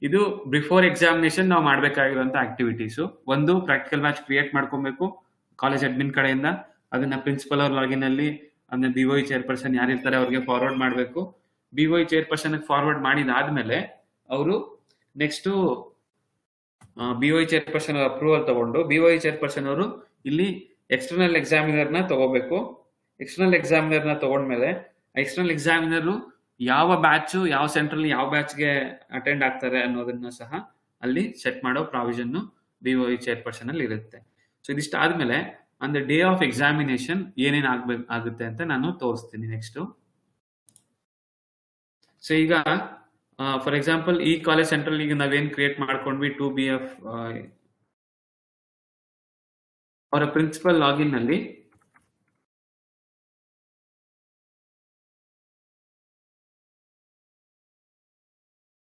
ಇದು ಬಿಫೋರ್ ಎಕ್ಸಾಮಿನೇಷನ್ ನಾವು ಮಾಡ್ಬೇಕಾಗಿರುವಂತ ಆಕ್ಟಿವಿಟೀಸ್. ಒಂದು ಪ್ರಾಕ್ಟಿಕಲ್ ಬ್ಯಾಚ್ ಕ್ರಿಯೇಟ್ ಮಾಡ್ಕೊಬೇಕು ಕಾಲೇಜ್ ಅಡ್ಮಿನ್ ಕಡೆಯಿಂದ. ಅದನ್ನ ಪ್ರಿನ್ಸಿಪಲ್ ಅವ್ರ ಲಾಗಿನ್ ಅಲ್ಲಿ ಅದನ್ನ BOI ಚೇರ್ಪರ್ಸನ್ ಯಾರಿರ್ತಾರೆ ಅವ್ರಿಗೆ ಫಾರ್ವರ್ಡ್ ಮಾಡಬೇಕು. BOI ಚೇರ್ಪರ್ಸನ್ ಫಾರ್ವರ್ಡ್ ಮಾಡಿದಾದ್ಮೇಲೆ ಅವರು ನೆಕ್ಸ್ಟ್ BOI ಚೇರ್ಪರ್ಸನ್ ಅಪ್ರೂವಲ್ ತಗೊಂಡು BOI ಚೇರ್ಪರ್ಸನ್ ಅವರು ಇಲ್ಲಿ ಎಕ್ಸ್ಟರ್ನಲ್ ಎಕ್ಸಾಮಿನರ್ನ ತಗೋಬೇಕು. ಎಕ್ಸ್ಟರ್ನಲ್ ಎಕ್ಸಾಮಿನರ್ನ ತಗೊಂಡ್ಮೇಲೆ ಎಕ್ಸ್ಟರ್ನಲ್ ಎಕ್ಸಾಮಿನರ್ ಯಾವ ಬ್ಯಾಚ್ ಯಾವ ಸೆಂಟ್ರಲ್ಲಿ ಯಾವ ಬ್ಯಾಚ್ಗೆ ಅಟೆಂಡ್ ಆಗ್ತಾರೆ ಅನ್ನೋದನ್ನ ಸಹ ಅಲ್ಲಿ ಸೆಟ್ ಮಾಡೋ ಪ್ರಾವಿಷನ್ BOI ಚೇರ್ಪರ್ಸನ್ ಅಲ್ಲಿ ಇರುತ್ತೆ. ಸೊ ಇದಿಷ್ಟ ಆದ್ಮೇಲೆ on the day of examination ಏನೇನ್ ಆಗುತ್ತೆ ಅಂತ ನಾನು ತೋರಿಸ್ತೀನಿ ನೆಕ್ಸ್ಟ್. ಸೊ ಈಗ ಫಾರ್ ಎಕ್ಸಾಂಪಲ್ ಈ ಕಾಲೇಜ್ ಸೆಂಟ್ರಲ್ ಈಗ ನಾವೇನ್ ಕ್ರಿಯೇಟ್ ಮಾಡ್ಕೊಂಡ್ವಿ 2BF ಅವರ ಪ್ರಿನ್ಸಿಪಲ್ ಲಾಗಿನ್ ನಲ್ಲಿ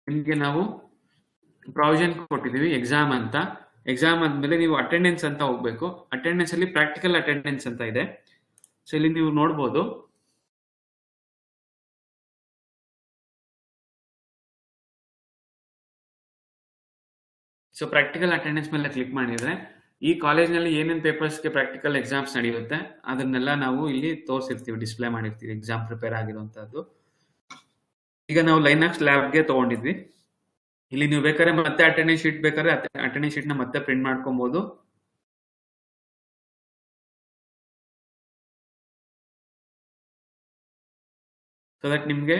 ನಿಮ್ಗೆ ನಾವು ಪ್ರಾವಿಷನ್ ಕೊಟ್ಟಿದೀವಿ ಎಕ್ಸಾಮ್ ಅಂತ. ಎಕ್ಸಾಮ್ ಆದ್ಮೇಲೆ ನೀವು ಅಟೆಂಡೆನ್ಸ್ ಅಂತ ಹೋಗ್ಬೇಕು. ಅಟೆಂಡೆನ್ಸ್ ಅಲ್ಲಿ ಪ್ರಾಕ್ಟಿಕಲ್ ಅಟೆಂಡೆನ್ಸ್ ಅಂತ ಇದೆ. ಸೊ ಇಲ್ಲಿ ನೀವು ನೋಡ್ಬೋದು ಸೊ ಪ್ರಾಕ್ಟಿಕಲ್ ಅಟೆಂಡೆನ್ಸ್ ಮೇಲೆ ಕ್ಲಿಕ್ ಮಾಡಿದ್ರೆ ಈ ಕಾಲೇಜ್ನಲ್ಲಿ ಏನೇನು ಪೇಪರ್ಸ್ಗೆ ಪ್ರಾಕ್ಟಿಕಲ್ ಎಕ್ಸಾಮ್ಸ್ ನಡೆಯುತ್ತೆ ಅದನ್ನೆಲ್ಲ ನಾವು ಇಲ್ಲಿ ತೋರಿಸಿರ್ತೀವಿ, ಡಿಸ್ಪ್ಲೇ ಮಾಡಿರ್ತೀವಿ ಎಕ್ಸಾಮ್ ಪ್ರಿಪೇರ್ ಆಗಿರುವಂತದ್ದು. ಈಗ ನಾವು ಲೈನಾಕ್ಸ್ ಲ್ಯಾಬ್ಗೆ ತಗೊಂಡಿದ್ವಿ. ಇಲ್ಲಿ ನೀವು ಬೇಕಾದ್ರೆ ಮತ್ತೆ ಅಟೆಂಡೆನ್ಸ್ ಶೀಟ್ ಬೇಕಾದ್ರೆ ಅಟೆಂಡೆನ್ಸ್ ಶೀಟ್ ನ ಮತ್ತೆ ಪ್ರಿಂಟ್ ಮಾಡ್ಕೊಬಹುದು. ಸೊ ದಟ್ ನಿಮ್ಗೆ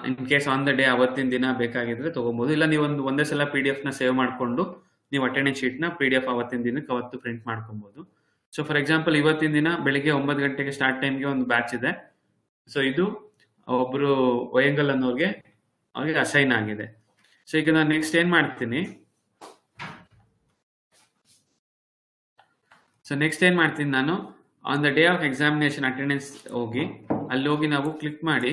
in case on the day ಅವತ್ತಿನ ದಿನ ಬೇಕಾಗಿದ್ರೆ ತಗೋಬಹುದು. ಇಲ್ಲ ನೀವು ಒಂದೇ ಸಲ PDF ನ ಸೇವ್ ಮಾಡ್ಕೊಂಡು ನೀವು ಅಟೆಂಡೆನ್ಸ್ ಶೀಟ್ ನ PDF ಅವತ್ತಿನ ದಿನಕ್ಕೆ ಅವತ್ತು ಪ್ರಿಂಟ್ ಮಾಡ್ಕೊಬಹುದು. ಸೊ ಫಾರ್ ಎಕ್ಸಾಂಪಲ್ ಇವತ್ತಿನ ದಿನ ಬೆಳಿಗ್ಗೆ 9 ಗಂಟೆಗೆ ಸ್ಟಾರ್ಟ್ ಟೈಮ್ಗೆ ಒಂದು ಬ್ಯಾಚ್ ಇದೆ. ಸೊ ಇದು ಒಬ್ರು ವಯಂಗಲ್ ಅನ್ನೋರ್ಗೆ ಅವ್ರಿಗೆ ಅಸೈನ್ ಆಗಿದೆ. ಸೊ ಈಗ ನಾನು ನೆಕ್ಸ್ಟ್ ಏನ್ ಮಾಡ್ತೀನಿ, ನಾನು on the day of examination attendance ಹೋಗಿ ಅಲ್ಲಿ ಹೋಗಿ ನಾವು ಕ್ಲಿಕ್ ಮಾಡಿ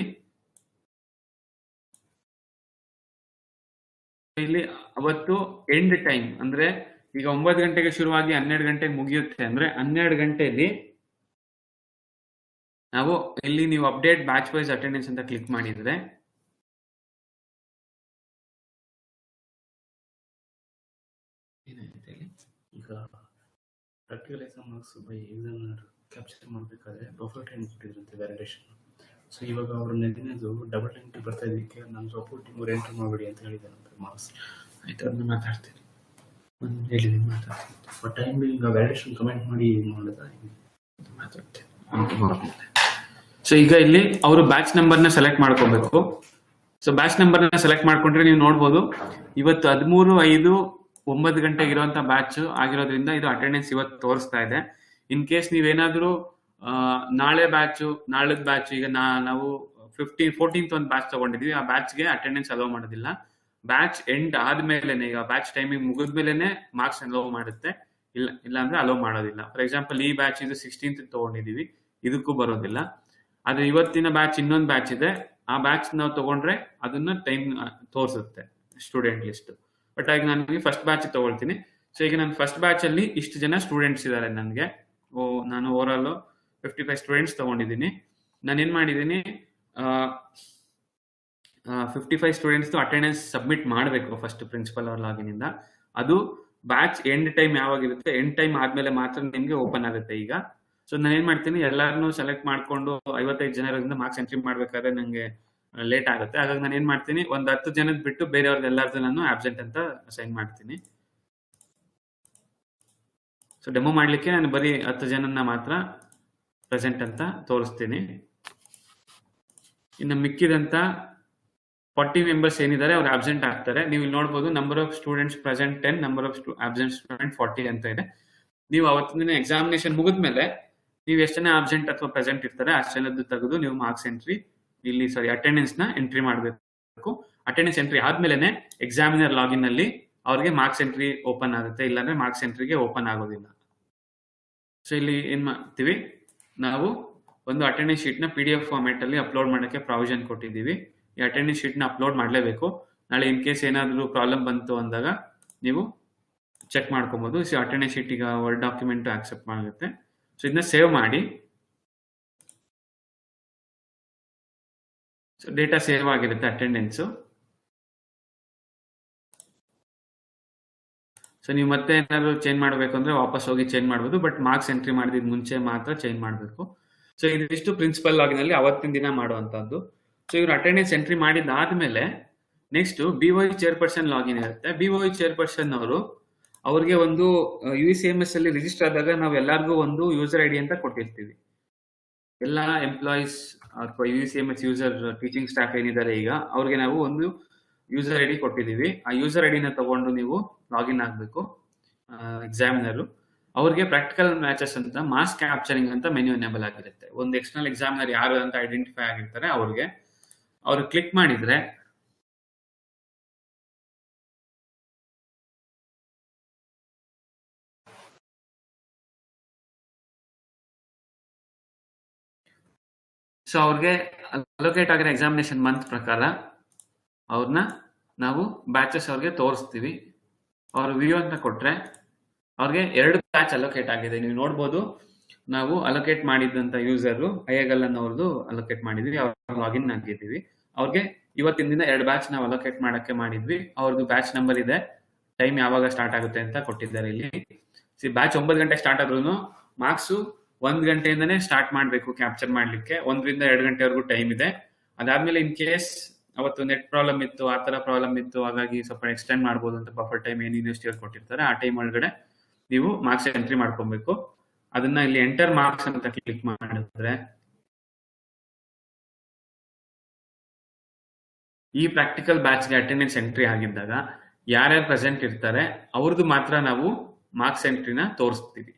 ಇಲ್ಲಿ ಅವತ್ತು ಎಂಡ್ ಟೈಮ್ ಅಂದ್ರೆ ಈಗ 9 ಗಂಟೆಗೆ ಶುರುವಾಗಿ 12 ಗಂಟೆಗೆ ಮುಗಿಯುತ್ತೆ ಅಂದ್ರೆ 12 ಗಂಟೆಯಲ್ಲಿ ನಾವು ಇಲ್ಲಿ ನೀವು ಅಪ್ಡೇಟ್ ಬ್ಯಾಚ್ ವೈಸ್ ಅಟೆಂಡೆನ್ಸ್ ಅಂತ ಕ್ಲಿಕ್ ಮಾಡಿದ್ರೆ ಏನಾಗುತ್ತೆ ಇಲ್ಲಿ ಈಗ practical exam marks by examiner capture ಮಾಡಬೇಕಾದ್ರೆ ಬಫರ್ ಟೈಮ್ ಕೊಟ್ಟಿದ್ರಂತೆ ವ್ಯಾಲಿಡೇಷನ್. ಸೊ ಇವಾಗ ಅವರು ನೆನ್ನೆದು ಡಬಲ್ ಎಂಟ್ರಿ ಬರ್ತಾ ಇದಕ್ಕೆ ನಾನು ಸಪೋರ್ಟಿಂಗ್ ಅವ್ರು ಎಂಟ್ರಿ ಮಾಡಬೇಡಿ ಅಂತ ಹೇಳಿದ್ದಾರಂತೆ ಮಾರ್ಕ್ಸ್. ಆಯ್ತು, ಅದನ್ನ ಮಾತಾಡ್ತೀನಿ, ಹೇಳಿದ್ದೀನಿ ಮಾತಾಡ್ತೀನಿ. ಬಟ್ ಟೈಮ್ ಈಗ ವ್ಯಾಲಿಡೇಷನ್ ಕಮೆಂಟ್ ಮಾಡಿ ಮಾಡಿದ ಮಾತಾಡ್ತೀನಿ. ಸೊ ಈಗ ಇಲ್ಲಿ ಅವರು ಬ್ಯಾಚ್ ನಂಬರ್ನ ಸೆಲೆಕ್ಟ್ ಮಾಡ್ಕೋಬೇಕು. ಸೊ ಬ್ಯಾಚ್ ನಂಬರ್ನ ಸೆಲೆಕ್ಟ್ ಮಾಡ್ಕೊಂಡ್ರೆ ನೀವು ನೋಡ್ಬೋದು ಇವತ್ತು 13/5 ಗಂಟೆಗೆ ಇರುವಂತ ಬ್ಯಾಚ್ ಆಗಿರೋದ್ರಿಂದ ಇದು ಅಟೆಂಡೆನ್ಸ್ ಇವತ್ತು ತೋರಿಸ್ತಾ ಇದೆ. ಇನ್ ಕೇಸ್ ನೀವೇನಾದ್ರೂ ನಾಳೆ ಬ್ಯಾಚು, ನಾಳದ್ ಬ್ಯಾಚ್, ಈಗ ನಾವು 14th ಒಂದು ಬ್ಯಾಚ್ ತಗೊಂಡಿದ್ವಿ. ಆ ಬ್ಯಾಚ್ಗೆ ಅಟೆಂಡೆನ್ಸ್ ಅಲೋ ಮಾಡೋದಿಲ್ಲ. ಬ್ಯಾಚ್ ಎಂಡ್ ಆದ್ಮೇಲೆನೆ, ಈಗ ಬ್ಯಾಚ್ ಟೈಮಿಂಗ್ ಮುಗಿದ್ಮೇಲೆನೆ ಮಾರ್ಕ್ಸ್ ಅಲೋ ಮಾಡುತ್ತೆ. ಇಲ್ಲ ಅಂದ್ರೆ ಅಲೋ ಮಾಡೋದಿಲ್ಲ. ಫಾರ್ ಎಕ್ಸಾಂಪಲ್ ಈ ಬ್ಯಾಚ್ ಇದು 16th ತಗೊಂಡಿದೀವಿ, ಇದಕ್ಕೂ ಬರೋದಿಲ್ಲ. ಆದ್ರೆ ಇವತ್ತಿನ ಬ್ಯಾಚ್ ಇನ್ನೊಂದು ಬ್ಯಾಚ್ ಇದೆ, ಆ ಬ್ಯಾಚ್ ನಾವು ತಗೊಂಡ್ರೆ ಅದನ್ನ ಟೈಮ್ ತೋರಿಸುತ್ತೆ ಸ್ಟೂಡೆಂಟ್ ಲಿಸ್ಟ್. ಬಟ್ ಈಗ ನಾನು ಫಸ್ಟ್ ಬ್ಯಾಚ್ ತಗೊಳ್ತೀನಿ. ಸೊ ಈಗ ನಾನು ಫಸ್ಟ್ ಬ್ಯಾಚ್ ಅಲ್ಲಿ ಇಷ್ಟು ಜನ ಸ್ಟೂಡೆಂಟ್ಸ್ ಇದ್ದಾರೆ ನನಗೆ. ನಾನು ಓವರ್ ಆಲ್ 55 ಸ್ಟೂಡೆಂಟ್ಸ್ ತಗೊಂಡಿದ್ದೀನಿ. ನಾನು ಏನ್ ಮಾಡಿದ್ದೀನಿ, 55 ಸ್ಟೂಡೆಂಟ್ಸ್ ಅಟೆಂಡೆನ್ಸ್ ಸಬ್ಮಿಟ್ ಮಾಡಬೇಕು ಫಸ್ಟ್ ಪ್ರಿನ್ಸಿಪಲ್ ಅವ್ರ ಲಾಗಿನ್ ಇಂದ. ಅದು ಬ್ಯಾಚ್ ಎಂಡ್ ಟೈಮ್ ಯಾವಾಗಿರುತ್ತೆ, ಎಂಡ್ ಟೈಮ್ ಆದ್ಮೇಲೆ ಮಾತ್ರ ನಿಮ್ಗೆ ಓಪನ್ ಆಗುತ್ತೆ ಈಗ. ಸೊ ನಾನು ಏನ್ ಮಾಡ್ತೀನಿ, ಎಲ್ಲಾರನ್ನು ಸೆಲೆಕ್ಟ್ ಮಾಡ್ಕೊಂಡು 55 ಜನರಿಂದ ಮಾರ್ಕ್ಸ್ ಎಂಟ್ರಿ ಮಾಡ್ಬೇಕಾದ್ರೆ ನಂಗೆ ಲೇಟ್ ಆಗುತ್ತೆ. ಹಾಗಾಗಿ ನಾನು ಏನ್ ಮಾಡ್ತೀನಿ, ಒಂದ್ 10 ಜನದ ಬಿಟ್ಟು ಬೇರೆಯವ್ರದ್ದು ಎಲ್ಲಾರ್ದು ನಾನು ಆಬ್ಸೆಂಟ್ ಅಂತ ಅಸೈನ್ ಮಾಡ್ತೀನಿ. ಸೊ ಡೆಮೋ ಮಾಡ್ಲಿಕ್ಕೆ ನಾನು ಬರೀ 10 ಜನನ್ನ ಮಾತ್ರ ಪ್ರೆಸೆಂಟ್ ಅಂತ ತೋರಿಸ್ತೀನಿ. ಇನ್ನು ಮಿಕ್ಕಿದಂತ 40 ಮೆಂಬರ್ಸ್ ಏನಿದ್ದಾರೆ ಅವ್ರು ಆಬ್ಸೆಂಟ್ ಆಗ್ತಾರೆ. ನೀವು ಇಲ್ಲಿ ನೋಡ್ಬೋದು, number of students present 10, number of absent student 40 ಅಂತ ಇದೆ. ನೀವು ಅವತ್ತಿನ ದಿನ ಎಕ್ಸಾಮಿನೇಷನ್ ಮುಗಿದ್ಮೇಲೆ ನೀವು ಎಷ್ಟು ಜನ ಆಬ್ಸೆಂಟ್ ಅಥವಾ ಪ್ರೆಸೆಂಟ್ ಇರ್ತಾರೆ ಅಷ್ಟು ಜನದ್ದು ತೆಗೆದು ನೀವು ಮಾರ್ಕ್ಸ್ ಎಂಟ್ರಿ ಅಟೆಂಡೆನ್ಸ್ ನ ಎಂಟ್ರಿ ಮಾಡಬೇಕು. ಅಟೆಂಡೆನ್ಸ್ ಎಂಟ್ರಿ ಆದ್ಮೇಲೆ ಎಕ್ಸಾಮಿನರ್ ಲಾಗಿನ್ ಅಲ್ಲಿ ಅವ್ರಿಗೆ ಮಾರ್ಕ್ಸ್ ಎಂಟ್ರಿ ಓಪನ್ ಆಗುತ್ತೆ, ಇಲ್ಲಾಂದ್ರೆ ಮಾರ್ಕ್ಸ್ ಎಂಟ್ರಿಗೆ ಓಪನ್ ಆಗೋದಿಲ್ಲ. ಸೊ ಇಲ್ಲಿ ಏನ್ ಮಾಡ್ತೀವಿ, ನಾವು ಒಂದು ಅಟೆಂಡೆನ್ಸ್ ಶೀಟ್ ನ PDF ಫಾರ್ಮ್ಯಾಟ್ ಅಲ್ಲಿ ಅಪ್ಲೋಡ್ ಮಾಡಕ್ಕೆ ಪ್ರಾವಿಷನ್ ಕೊಟ್ಟಿದ್ದೀವಿ. ಈ ಅಟೆಂಡೆನ್ಸ್ ಶೀಟ್ ನ ಅಪ್ಲೋಡ್ ಮಾಡಲೇಬೇಕು. ನಾಳೆ ಇನ್ ಕೇಸ್ ಏನಾದ್ರು ಪ್ರಾಬ್ಲಮ್ ಬಂತು ಅಂದಾಗ ನೀವು ಚೆಕ್ ಮಾಡ್ಕೊಬಹುದು. ಸೊ ಅಟೆಂಡೆನ್ಸ್ ಶೀಟ್ ಈಗ ವರ್ಡ್ ಡಾಕ್ಯುಮೆಂಟ್ ಆಕ್ಸೆಪ್ಟ್ ಮಾಡುತ್ತೆ. ಸೊ ಇದನ್ನ ಸೇವ್ ಮಾಡಿ. ಸೊ ಡೇಟಾ ಸೇವ್ ಆಗಿರುತ್ತೆ ಅಟೆಂಡೆನ್ಸ್. ಸೊ ನೀವು ಮತ್ತೆ ಏನಾದ್ರು ಚೇಂಜ್ ಮಾಡಬೇಕು ಅಂದ್ರೆ ವಾಪಸ್ ಹೋಗಿ ಚೇಂಜ್ ಮಾಡಬಹುದು. ಬಟ್ ಮಾರ್ಕ್ಸ್ ಎಂಟ್ರಿ ಮಾಡಿದ ಮುಂಚೆ ಮಾತ್ರ ಚೇಂಜ್ ಮಾಡಬೇಕು. ಸೊ ಇದಿಷ್ಟು ಪ್ರಿನ್ಸಿಪಲ್ ಲಾಗಿನ್ ಅಲ್ಲಿ ಅವತ್ತಿನ ದಿನ ಮಾಡುವಂತದ್ದು. ಸೊ ಇವ್ರು ಅಟೆಂಡೆನ್ಸ್ ಎಂಟ್ರಿ ಮಾಡಿದಾದ್ಮೇಲೆ ನೆಕ್ಸ್ಟ್ BOE ಚೇರ್ಪರ್ಸನ್ ಲಾಗಿನ್ ಇರುತ್ತೆ. BOE ಚೇರ್ಪರ್ಸನ್ ಅವರು ಅವ್ರಿಗೆ ಒಂದು UCMS ಅಲ್ಲಿ ರಿಜಿಸ್ಟರ್ ಆದಾಗ ನಾವು ಎಲ್ಲರಿಗೂ ಒಂದು ಯೂಸರ್ ID ಅಂತ ಕೊಟ್ಟಿರ್ತೀವಿ. ಎಲ್ಲ ಎಂಪ್ಲಾಯೀಸ್ ಅಥವಾ UCMS ಯೂಸರ್ ಟೀಚಿಂಗ್ ಸ್ಟಾಫ್ ಏನಿದ್ದಾರೆ ಈಗ ಅವ್ರಿಗೆ ನಾವು ಒಂದು ಯೂಸರ್ ID ಕೊಟ್ಟಿದ್ದೀವಿ. ಆ ಯೂಸರ್ ID ನ ತಗೊಂಡು ನೀವು ಲಾಗಿನ್ ಆಗಬೇಕು. ಎಕ್ಸಾಮಿನರ್ ಅವ್ರಿಗೆ ಪ್ರಾಕ್ಟಿಕಲ್ ಮ್ಯಾಚಸ್ ಅಂತ ಮಾಸ್ ಕ್ಯಾಪ್ಚರಿಂಗ್ ಅಂತ ಮೆನ್ಯೂ ಎನೇಬಲ್ ಆಗಿರುತ್ತೆ. ಒಂದು ಎಕ್ಸ್ಟರ್ನಲ್ ಎಕ್ಸಾಮಿನರ್ ಯಾರು ಅಂತ ಐಡೆಂಟಿಫೈ ಆಗಿರ್ತಾರೆ ಅವ್ರು ಕ್ಲಿಕ್ ಮಾಡಿದ್ರೆ ಸೊ ಅವ್ರಿಗೆ ಅಲೋಕೇಟ್ ಆಗಿರೋ ಎಕ್ಸಾಮಿನೇಷನ್ ಮಂತ್ ಪ್ರಕಾರ ಅವ್ರನ್ನ ನಾವು ಬ್ಯಾಚಸ್ ಅವ್ರಿಗೆ ತೋರಿಸ್ತೀವಿ. ಅವ್ರು ವಿಡಿಯೋ ಅಂತ ಕೊಟ್ರೆ ಅವ್ರಿಗೆ 2 ಬ್ಯಾಚ್ ಅಲೋಕೇಟ್ ಆಗಿದೆ. ನೀವು ನೋಡ್ಬೋದು, ನಾವು ಅಲೋಕೇಟ್ ಮಾಡಿದಂತ ಯೂಸರ್ ಐಎಗಲ್ ಅನ್ನೋರ್ದು ಅಲೋಕೇಟ್ ಮಾಡಿದ್ವಿ, ಅವ್ರ ಲಾಗಿನ್ ಆಗಿದ್ದೀವಿ. ಅವ್ರಿಗೆ ಇವತ್ತಿನ ದಿನ 2 ಬ್ಯಾಚ್ ನಾವು ಅಲೋಕೇಟ್ ಮಾಡಕ್ಕೆ ಮಾಡಿದ್ವಿ. ಅವ್ರದ್ದು ಬ್ಯಾಚ್ ನಂಬರ್ ಇದೆ, ಟೈಮ್ ಯಾವಾಗ ಸ್ಟಾರ್ಟ್ ಆಗುತ್ತೆ ಅಂತ ಕೊಟ್ಟಿದ್ದಾರೆ ಇಲ್ಲಿ. ಬ್ಯಾಚ್ 9 ಗಂಟೆ ಸ್ಟಾರ್ಟ್ ಆದ್ರೂ ಮಾರ್ಕ್ಸ್ 1 ಗಂಟೆಯಿಂದನೇ ಸ್ಟಾರ್ಟ್ ಮಾಡಬೇಕು ಕ್ಯಾಪ್ಚರ್ ಮಾಡ್ಲಿಕ್ಕೆ. 1 ರಿಂದ 2 ಗಂಟೆವರೆಗೂ ಟೈಮ್ ಇದೆ. ಅದಾದ್ಮೇಲೆ ಇನ್ ಕೇಸ್ ಅವತ್ತು ನೆಟ್ ಪ್ರಾಬ್ಲಮ್ ಇತ್ತು, ಆ ತರ ಪ್ರಾಬ್ಲಮ್ ಇತ್ತು, ಹಾಗಾಗಿ ಸ್ವಲ್ಪ ಎಕ್ಸ್ಟೆಂಡ್ ಮಾಡ್ಬೋದು ಅಂತ ಬಫರ್ ಟೈಮ್ ಏನು ಯೂನಿವರ್ಸಿಟಿ ಅವ್ರು ಕೊಟ್ಟಿರ್ತಾರೆ ಆ ಟೈಮ್ ಒಳಗಡೆ ನೀವು ಮಾರ್ಕ್ಸ್ ಎಂಟ್ರಿ ಮಾಡ್ಕೊಬೇಕು. ಅದನ್ನ ಇಲ್ಲಿ ಎಂಟರ್ ಮಾರ್ಕ್ಸ್ ಅಂತ ಕ್ಲಿಕ್ ಮಾಡಿದ್ರೆ ಈ ಪ್ರಾಕ್ಟಿಕಲ್ ಬ್ಯಾಚ್ಗೆ ಅಟೆಂಡೆನ್ಸ್ ಎಂಟ್ರಿ ಆಗಿದ್ದಾಗ ಯಾರ್ಯಾರು ಪ್ರೆಸೆಂಟ್ ಇರ್ತಾರೆ ಅವ್ರದ್ದು ಮಾತ್ರ ನಾವು ಮಾರ್ಕ್ಸ್ ಎಂಟ್ರಿನ ತೋರಿಸ್ತೀವಿ.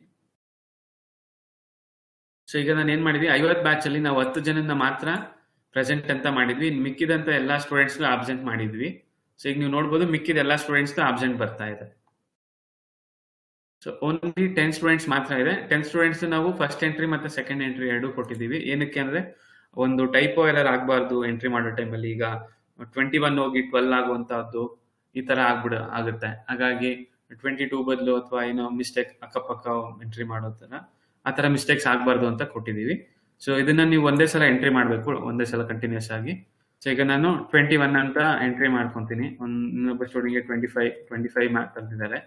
ಸೊ ಈಗ ನಾನು ಏನ್ ಮಾಡಿದ್ವಿ, 50 ಬ್ಯಾಚ್ ಅಲ್ಲಿ ನಾವು 10 ಜನದಿಂದ ಮಾತ್ರ ಪ್ರೆಸೆಂಟ್ ಅಂತ ಮಾಡಿದ್ವಿ. ಮಿಕ್ಕಿದಂತ ಎಲ್ಲಾ ಸ್ಟೂಡೆಂಟ್ಸ್ ಆಬ್ಸೆಂಟ್ ಮಾಡಿದ್ವಿ. ಸೊ ಈಗ ನೀವು ನೋಡ್ಬೋದು, ಮಿಕ್ಕಿದ ಎಲ್ಲಾ ಸ್ಟೂಡೆಂಟ್ಸ್ ಆಬ್ಸೆಂಟ್ ಬರ್ತಾ ಇದೆ. ಸೊ ಓನ್ಲಿ 10 ಸ್ಟೂಡೆಂಟ್ಸ್ ಮಾತ್ರ ಇದೆ. 10 ಸ್ಟೂಡೆಂಟ್ಸ್ ನಾವು ಫಸ್ಟ್ ಎಂಟ್ರಿ ಮತ್ತೆ ಸೆಕೆಂಡ್ ಎಂಟ್ರಿ 2 ಕೊಟ್ಟಿದ್ದೀವಿ. ಏನಕ್ಕೆ ಅಂದ್ರೆ ಒಂದು ಟೈಪೋ ಎರರ್ ಆಗಬಾರ್ದು ಎಂಟ್ರಿ ಮಾಡೋ ಟೈಮಲ್ಲಿ. ಈಗ 21 ಹೋಗಿ 12 ಆಗುವಂತಹದ್ದು ಈ ತರ ಆಗುತ್ತೆ. ಹಾಗಾಗಿ 22 ಬದಲು ಅಥವಾ ಏನೋ ಮಿಸ್ಟೇಕ್ ಅಕ್ಕಪಕ್ಕ ಎಂಟ್ರಿ ಮಾಡೋ ತರ, ಆ ತರ ಮಿಸ್ಟೇಕ್ಸ್ ಆಗಬಾರ್ದು ಅಂತ ಕೊಟ್ಟಿದ್ದೀವಿ. ಸೊ ಇದನ್ನ ನೀವು ಒಂದೇ ಸಲ ಎಂಟ್ರಿ ಮಾಡಬೇಕು, ಒಂದೇ ಸಲ ಕಂಟಿನ್ಯೂಸ್ ಆಗಿ. ಸೊ ಈಗ ನಾನು 21 ಅಂತ ಎಂಟ್ರಿ ಮಾಡ್ಕೊಂತೀನಿ. ಇನ್ನೊಬ್ಬ ಸ್ಟೂಡೆಂಟ್ಗೆ 25 ಮಾರ್ಕ್ಸ್ ತಂದಿದ್ದಾರೆ.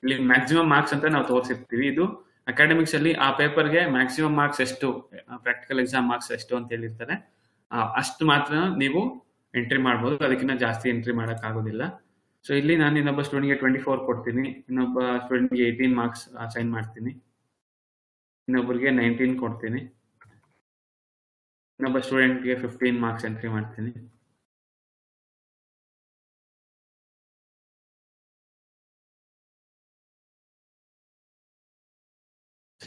ಇಲ್ಲಿ ಮ್ಯಾಕ್ಸಿಮಮ್ ಮಾರ್ಕ್ಸ್ ಅಂತ ನಾವು ತೋರಿಸಿರ್ತೀವಿ. ಇದು ಅಕಾಡೆಮಿಕ್ಸ್ ಅಲ್ಲಿ ಆ ಪೇಪರ್ಗೆ ಮ್ಯಾಕ್ಸಿಮಮ್ ಮಾರ್ಕ್ಸ್ ಎಷ್ಟು, ಪ್ರಾಕ್ಟಿಕಲ್ ಎಕ್ಸಾಮ್ ಮಾರ್ಕ್ಸ್ ಎಷ್ಟು ಅಂತ ಹೇಳಿರ್ತಾರೆ, ಅಷ್ಟು ಮಾತ್ರ ನೀವು ಎಂಟ್ರಿ ಮಾಡ್ಬೋದು. ಅದಕ್ಕಿಂತ ಜಾಸ್ತಿ ಎಂಟ್ರಿ ಮಾಡಕ್ ಆಗೋದಿಲ್ಲ. ಸೊ ಇಲ್ಲಿ ನಾನು ಇನ್ನೊಬ್ಬ ಸ್ಟೂಡೆಂಟ್ಗೆ 24 ಕೊಡ್ತೀನಿ, ಇನ್ನೊಬ್ಬ ಸ್ಟೂಡೆಂಟ್ಗೆ 18 ಮಾರ್ಕ್ಸ್ ಅಸೈನ್ ಮಾಡ್ತೀನಿ, ಇನ್ನೊಬ್ಬರಿಗೆ 19 ಕೊಡ್ತೀನಿ, ಇನ್ನೊಬ್ಬ ಸ್ಟೂಡೆಂಟ್ಗೆ 15 ಮಾರ್ಕ್ಸ್ ಎಂಟ್ರಿ ಮಾಡ್ತೀನಿ.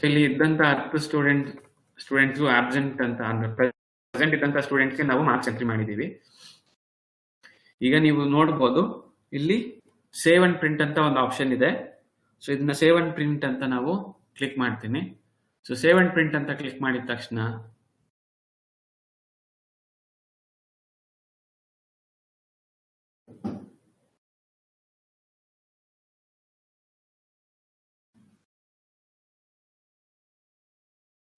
ಇಲ್ಲಿ ಇದ್ದಂತ 10 ಸ್ಟೂಡೆಂಟ್ ಸ್ಟೂಡೆಂಟ್ಸ್ ಆಬ್ಸೆಂಟ್ ಅಂತ ಪ್ರೆಸೆಂಟ್ ಇದ್ದಂತ ಸ್ಟೂಡೆಂಟ್ಸ್ಗೆ ನಾವು ಮಾರ್ಕ್ಸ್ ಎಂಟ್ರಿ ಮಾಡಿದೀವಿ. ಈಗ ನೀವು ನೋಡ್ಬೋದು ಇಲ್ಲಿ ಸೇವ್ ಅಂಡ್ ಪ್ರಿಂಟ್ ಅಂತ ಒಂದು ಆಪ್ಷನ್ ಇದೆ. ಸೊ ಇದನ್ನ ಸೇವ್ ಅಂಡ್ ಪ್ರಿಂಟ್ ಅಂತ ನಾವು ಕ್ಲಿಕ್ ಮಾಡ್ತೀನಿ. ಸೊ ಸೇವ್ ಅಂಡ್ ಪ್ರಿಂಟ್ ಅಂತ ಕ್ಲಿಕ್ ಮಾಡಿದ ತಕ್ಷಣ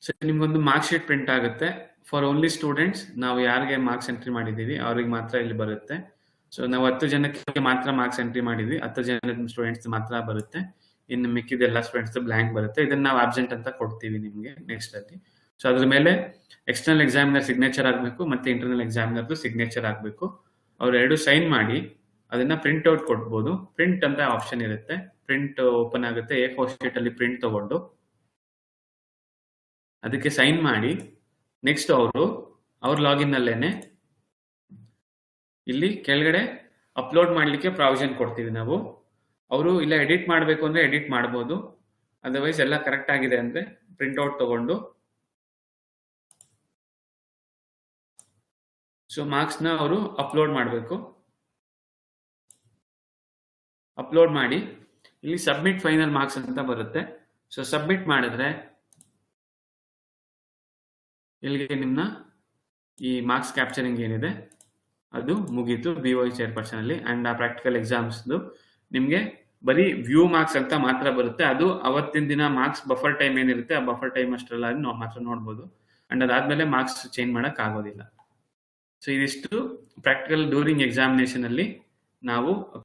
ಸೊ ನಿಮ್ಗೊಂದು ಮಾರ್ಕ್ ಶೀಟ್ ಪ್ರಿಂಟ್ ಆಗುತ್ತೆ. ಫಾರ್ ಓನ್ಲಿ ಸ್ಟೂಡೆಂಟ್ಸ್, ನಾವು ಯಾರಿಗೆ ಮಾರ್ಕ್ಸ್ ಎಂಟ್ರಿ ಮಾಡಿದೀವಿ ಅವ್ರಿಗೆ ಮಾತ್ರ ಇಲ್ಲಿ ಬರುತ್ತೆ. ಸೊ ನಾವು 10 ಜನಕ್ಕೆ ಮಾತ್ರ ಮಾರ್ಕ್ಸ್ ಎಂಟ್ರಿ ಮಾಡಿದ್ವಿ, 10 ಜನದ ಸ್ಟೂಡೆಂಟ್ಸ್ ಮಾತ್ರ ಬರುತ್ತೆ. ಇನ್ನು ಮಿಕ್ಕಿದೆಲ್ಲ ಸ್ಟೂಡೆಂಟ್ಸ್ ಬ್ಲಾಂಕ್ ಬರುತ್ತೆ. ಇದನ್ನ ನಾವು ಆಬ್ಸೆಂಟ್ ಅಂತ ಕೊಡ್ತೀವಿ ನಿಮ್ಗೆ ನೆಕ್ಸ್ಟ್ ಅಲ್ಲಿ. ಸೊ ಅದ್ರ ಮೇಲೆ ಎಕ್ಸ್ಟರ್ನಲ್ ಎಕ್ಸಾಮಿನರ್ ಸಿಗ್ನೇಚರ್ ಆಗಬೇಕು ಮತ್ತೆ ಇಂಟರ್ನಲ್ ಎಕ್ಸಾಮಿನರ್ದು ಸಿಗ್ನೇಚರ್ ಆಗಬೇಕು. ಅವ್ರು ಎರಡು ಸೈನ್ ಮಾಡಿ ಅದನ್ನ ಪ್ರಿಂಟ್ ಔಟ್ ಕೊಡ್ಬೋದು. ಪ್ರಿಂಟ್ ಅಂತ ಆಪ್ಷನ್ ಇರುತ್ತೆ, ಪ್ರಿಂಟ್ ಓಪನ್ ಆಗುತ್ತೆ. A4 ಶೀಟ್ ಅಲ್ಲಿ ಪ್ರಿಂಟ್ ತಗೊಂಡು ಅದಕ್ಕೆ ಸೈನ್ ಮಾಡಿ ನೆಕ್ಸ್ಟ್ ಅವ್ರ ಲಾಗಿನ್ ಅಲ್ಲೇನೆ ಇಲ್ಲಿ ಕೆಳಗಡೆ ಅಪ್ಲೋಡ್ ಮಾಡ್ಲಿಕ್ಕೆ ಪ್ರಾವಿಷನ್ ಕೊಡ್ತೀವಿ ನಾವು. ಅವರು ಇಲ್ಲ ಎಡಿಟ್ ಮಾಡಬೇಕು ಅಂದ್ರೆ ಎಡಿಟ್ ಮಾಡ್ಬೋದು, ಅದರ್ವೈಸ್ ಎಲ್ಲ ಕರೆಕ್ಟ್ ಆಗಿದೆ ಅಂದ್ರೆ ಪ್ರಿಂಟ್ ಔಟ್ ತಗೊಂಡು ಸೊ ಮಾರ್ಕ್ಸ್ ನ ಅವರು ಅಪ್ಲೋಡ್ ಮಾಡಬೇಕು. ಅಪ್ಲೋಡ್ ಮಾಡಿ ಇಲ್ಲಿ ಸಬ್ಮಿಟ್ ಫೈನಲ್ ಮಾರ್ಕ್ಸ್ ಅಂತ ಬರುತ್ತೆ. ಸೊ ಸಬ್ಮಿಟ್ ಮಾಡಿದ್ರೆ ಇಲ್ಲಿಗೆ ನಿಮ್ಮ ಈ ಮಾರ್ಕ್ಸ್ ಕ್ಯಾಪ್ಚರಿಂಗ್ ಏನಿದೆ ಅದು ಮುಗೀತು BOE ಚೇರ್ಪರ್ಸನ್ ಅಲ್ಲಿ. ಅಂಡ್ ಆ ಪ್ರಾಕ್ಟಿಕಲ್ ಎಕ್ಸಾಮ್ಸ್ ನಿಮ್ಗೆ ಬರೀ ವ್ಯೂ ಮಾರ್ಕ್ಸ್ ಅಂತ ಮಾತ್ರ ಬರುತ್ತೆ. ಅದು ಅವತ್ತಿನ ದಿನ ಮಾರ್ಕ್ಸ್ ಬಫರ್ ಟೈಮ್ ಏನಿರುತ್ತೆ ಆ ಬಫರ್ ಟೈಮ್ ಅಷ್ಟರಲ್ಲಿ ಮಾತ್ರ ನೋಡ್ಬೋದು. ಅಂಡ್ ಅದಾದ್ಮೇಲೆ ಮಾರ್ಕ್ಸ್ ಚೇಂಜ್ ಮಾಡಕ್ ಆಗೋದಿಲ್ಲ. ಸೊ ಇದಿಷ್ಟು ಪ್ರಾಕ್ಟಿಕಲ್ ಡ್ಯೂರಿಂಗ್ ಎಕ್ಸಾಮಿನೇಷನ್ ಅಲ್ಲಿ ನಾವು